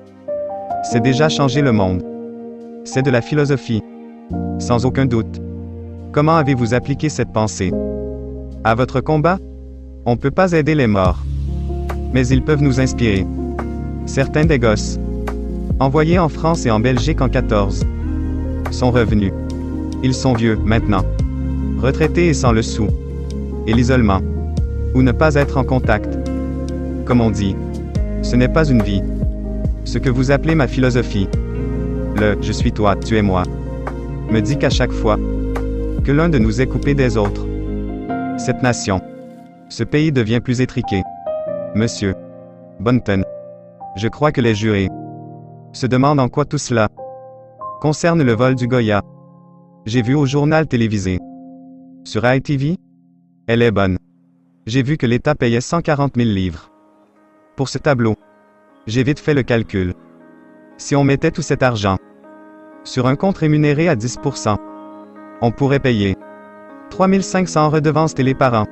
C'est déjà changer le monde. C'est de la philosophie. Sans aucun doute. Comment avez-vous appliqué cette pensée? À votre combat? On ne peut pas aider les morts. Mais ils peuvent nous inspirer. Certains des gosses, envoyés en France et en Belgique en 14, sont revenus. Ils sont vieux, maintenant. Retraités et sans le sou. Et l'isolement. Ou ne pas être en contact. Comme on dit. Ce n'est pas une vie. Ce que vous appelez ma philosophie. Le « je suis toi, tu es moi » me dit qu'à chaque fois que l'un de nous est coupé des autres, cette nation, ce pays devient plus étriqué. Monsieur Bunton, je crois que les jurés se demandent en quoi tout cela concerne le vol du Goya. J'ai vu au journal télévisé. Sur ITV? Elle est bonne. J'ai vu que l'État payait 140 000 livres. Pour ce tableau. J'ai vite fait le calcul. Si on mettait tout cet argent sur un compte rémunéré à 10%, on pourrait payer 3 500 redevances télé par an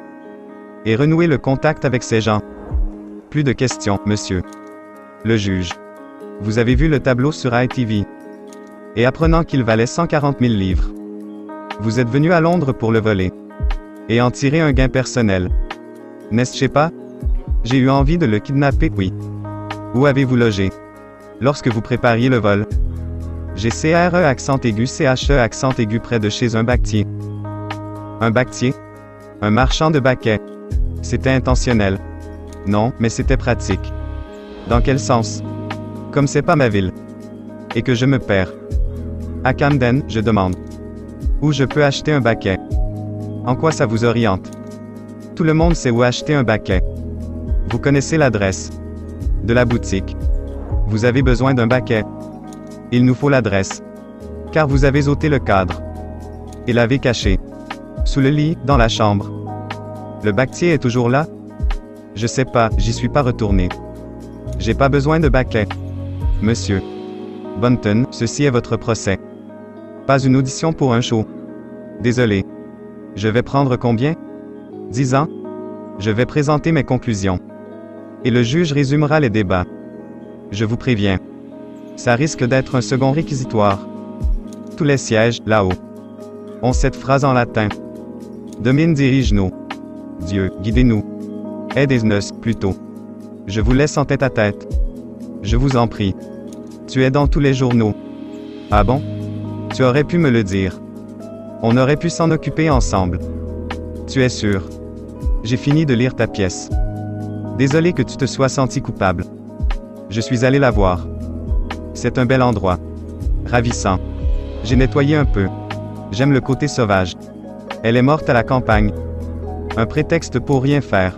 et renouer le contact avec ces gens. Plus de questions, monsieur le juge. Vous avez vu le tableau sur ITV. Et apprenant qu'il valait 140 000 livres, vous êtes venu à Londres pour le voler et en tirer un gain personnel. N'est-ce pas? J'ai eu envie de le kidnapper, oui. Où avez-vous logé lorsque vous prépariez le vol? J'ai CRE accent aigu CHE accent aigu près de chez un bactier. Un bactier? Un marchand de baquets. C'était intentionnel. Non, mais c'était pratique. Dans quel sens? Comme c'est pas ma ville. Et que je me perds. À Camden, je demande. Où je peux acheter un baquet? En quoi ça vous oriente? Tout le monde sait où acheter un baquet. Vous connaissez l'adresse de la boutique. Vous avez besoin d'un baquet. Il nous faut l'adresse. Car vous avez ôté le cadre. Et l'avez caché. Sous le lit, dans la chambre. Le bactier est toujours là? Je sais pas, j'y suis pas retourné. J'ai pas besoin de baquet. Monsieur Bunton, ceci est votre procès. Pas une audition pour un show. Désolé. Je vais prendre combien? 10 ans? Je vais présenter mes conclusions. Et le juge résumera les débats. Je vous préviens. Ça risque d'être un second réquisitoire. Tous les sièges, là-haut, ont cette phrase en latin. Domine dirige-nous. Dieu, guidez-nous. Aidez-nous, plutôt. Je vous laisse en tête à tête. Je vous en prie. Tu es dans tous les journaux. Ah bon? Tu aurais pu me le dire. On aurait pu s'en occuper ensemble. Tu es sûr? J'ai fini de lire ta pièce. Désolé que tu te sois senti coupable. Je suis allé la voir. C'est un bel endroit. Ravissant. J'ai nettoyé un peu. J'aime le côté sauvage. Elle est morte à la campagne. Un prétexte pour rien faire.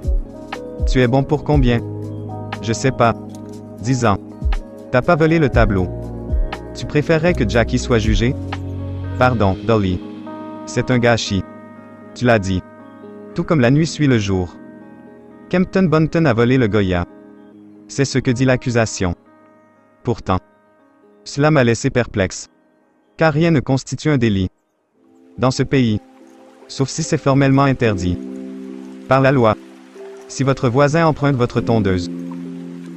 Tu es bon pour combien? Je sais pas. 10 ans. T'as pas volé le tableau. Tu préférerais que Jackie soit jugé? Pardon, Dolly. C'est un gâchis. Tu l'as dit. Tout comme la nuit suit le jour. Kempton Bunton a volé le Goya. C'est ce que dit l'accusation. Pourtant, cela m'a laissé perplexe. Car rien ne constitue un délit dans ce pays, sauf si c'est formellement interdit par la loi. Si votre voisin emprunte votre tondeuse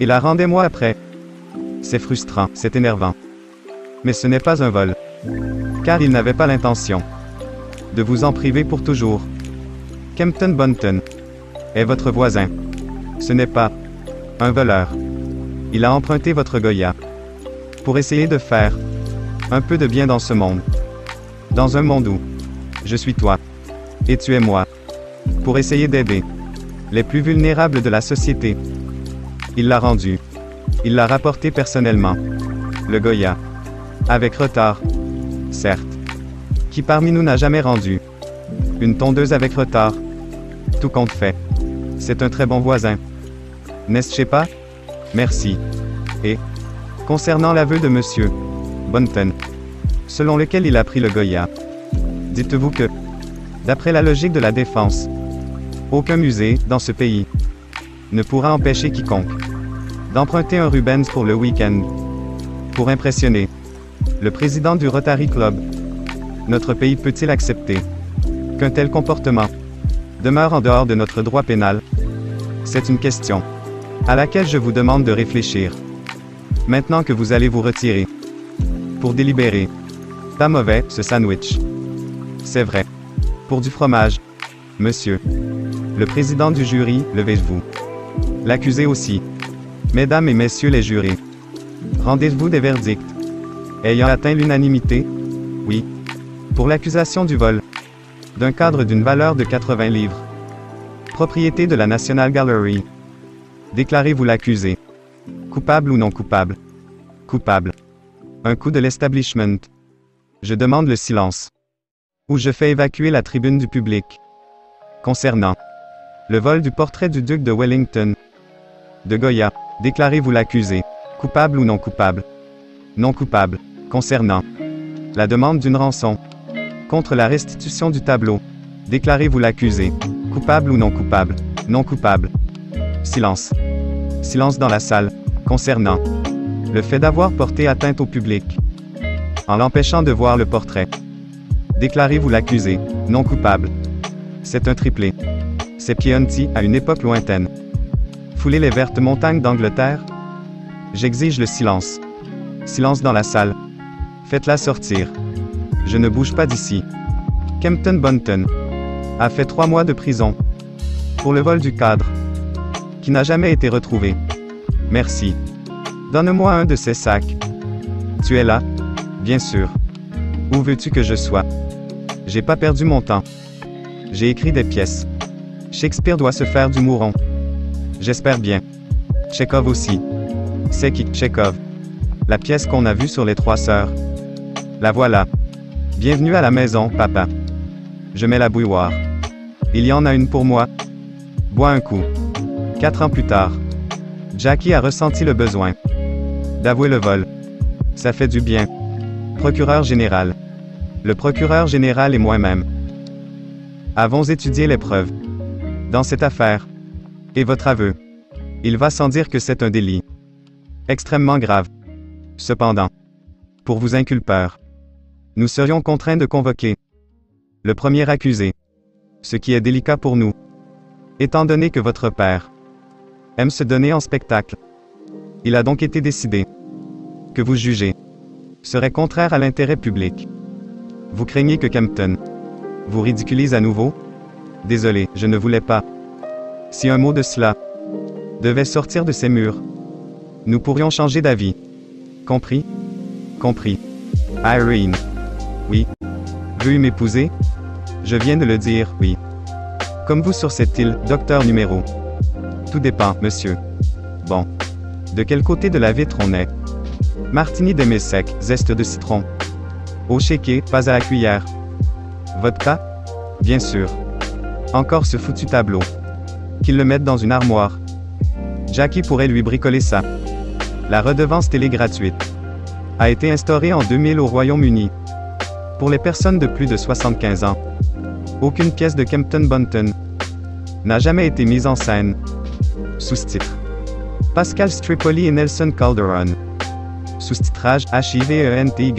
et la rendez-moi après, c'est frustrant, c'est énervant. Mais ce n'est pas un vol, car il n'avait pas l'intention de vous en priver pour toujours. Kempton Bunton est votre voisin. Ce n'est pas un voleur. Il a emprunté votre Goya pour essayer de faire un peu de bien dans ce monde. Dans un monde où je suis toi et tu es moi. Pour essayer d'aider les plus vulnérables de la société. Il l'a rendu. Il l'a rapporté personnellement. Le Goya. Avec retard. Certes. Qui parmi nous n'a jamais rendu une tondeuse avec retard? Tout compte fait. C'est un très bon voisin. N'est-ce pas? Merci. Et, concernant l'aveu de monsieur Bunton, selon lequel il a pris le Goya, dites-vous que, d'après la logique de la défense, Aucun musée, dans ce pays, ne pourra empêcher quiconque d'emprunter un Rubens pour le week-end. Pour impressionner le président du Rotary Club, notre pays peut-il accepter qu'un tel comportement demeure en dehors de notre droit pénal? C'est une question à laquelle je vous demande de réfléchir. Maintenant que vous allez vous retirer pour délibérer. Pas mauvais, ce sandwich. C'est vrai. Pour du fromage. Monsieur le président du jury, levez-vous. L'accusé aussi. Mesdames et messieurs les jurés, rendez-vous des verdicts ayant atteint l'unanimité? Oui. Pour l'accusation du vol d'un cadre d'une valeur de 80 livres, propriété de la National Gallery, déclarez-vous l'accusé coupable ou non coupable? Coupable. Un coup de l'establishment. Je demande le silence. Ou je fais évacuer la tribune du public. Concernant le vol du portrait du duc de Wellington, de Goya, déclarez-vous l'accusé coupable ou non coupable? Non coupable. Concernant la demande d'une rançon contre la restitution du tableau, déclarez-vous l'accusé coupable ou non coupable? Non coupable. Silence. Silence dans la salle. Concernant le fait d'avoir porté atteinte au public en l'empêchant de voir le portrait, déclarez-vous l'accusé non coupable? C'est un triplé. C'est Chianti, à une époque lointaine. Fouler les vertes montagnes d'Angleterre? J'exige le silence. Silence dans la salle. Faites-la sortir. Je ne bouge pas d'ici. Kempton Bunton a fait 3 mois de prison pour le vol du cadre, qui n'a jamais été retrouvé. Merci. Donne-moi un de ces sacs. Tu es là? Bien sûr. Où veux-tu que je sois? J'ai pas perdu mon temps. J'ai écrit des pièces. Shakespeare doit se faire du mouron. J'espère bien. Tchekhov aussi. C'est qui, Tchekhov? La pièce qu'on a vue sur les 3 sœurs. La voilà. Bienvenue à la maison, papa. Je mets la bouilloire. Il y en a une pour moi. Bois un coup. 4 ans plus tard, Jackie a ressenti le besoin d'avouer le vol. Ça fait du bien. Procureur général. Le procureur général et moi-même avons étudié les preuves dans cette affaire. Et votre aveu, il va sans dire que c'est un délit extrêmement grave. Cependant, pour vous inculpeur, nous serions contraints de convoquer le premier accusé, ce qui est délicat pour nous, étant donné que votre père aime se donner en spectacle. Il a donc été décidé que vous jugez serait contraire à l'intérêt public. Vous craignez que Kempton vous ridiculise à nouveau? Désolé, je ne voulais pas. Si un mot de cela devait sortir de ces murs, nous pourrions changer d'avis. Compris? Compris. Irene. Oui. Veux-tu m'épouser? Je viens de le dire, oui. Comme vous sur cette île, docteur numéro. Tout dépend, monsieur. Bon. De quel côté de la vitre on est? Martini demi sec, zeste de citron. Au shaké, pas à la cuillère. Vodka? Bien sûr. Encore ce foutu tableau. Qu'il le mette dans une armoire. Jackie pourrait lui bricoler ça. La redevance télé gratuite a été instaurée en 2000 au Royaume-Uni. Pour les personnes de plus de 75 ans. Aucune pièce de Kempton Bunton n'a jamais été mise en scène. Sous-titres. Pascal Stripoli et Nelson Calderon. Sous-titrage HIVENTY.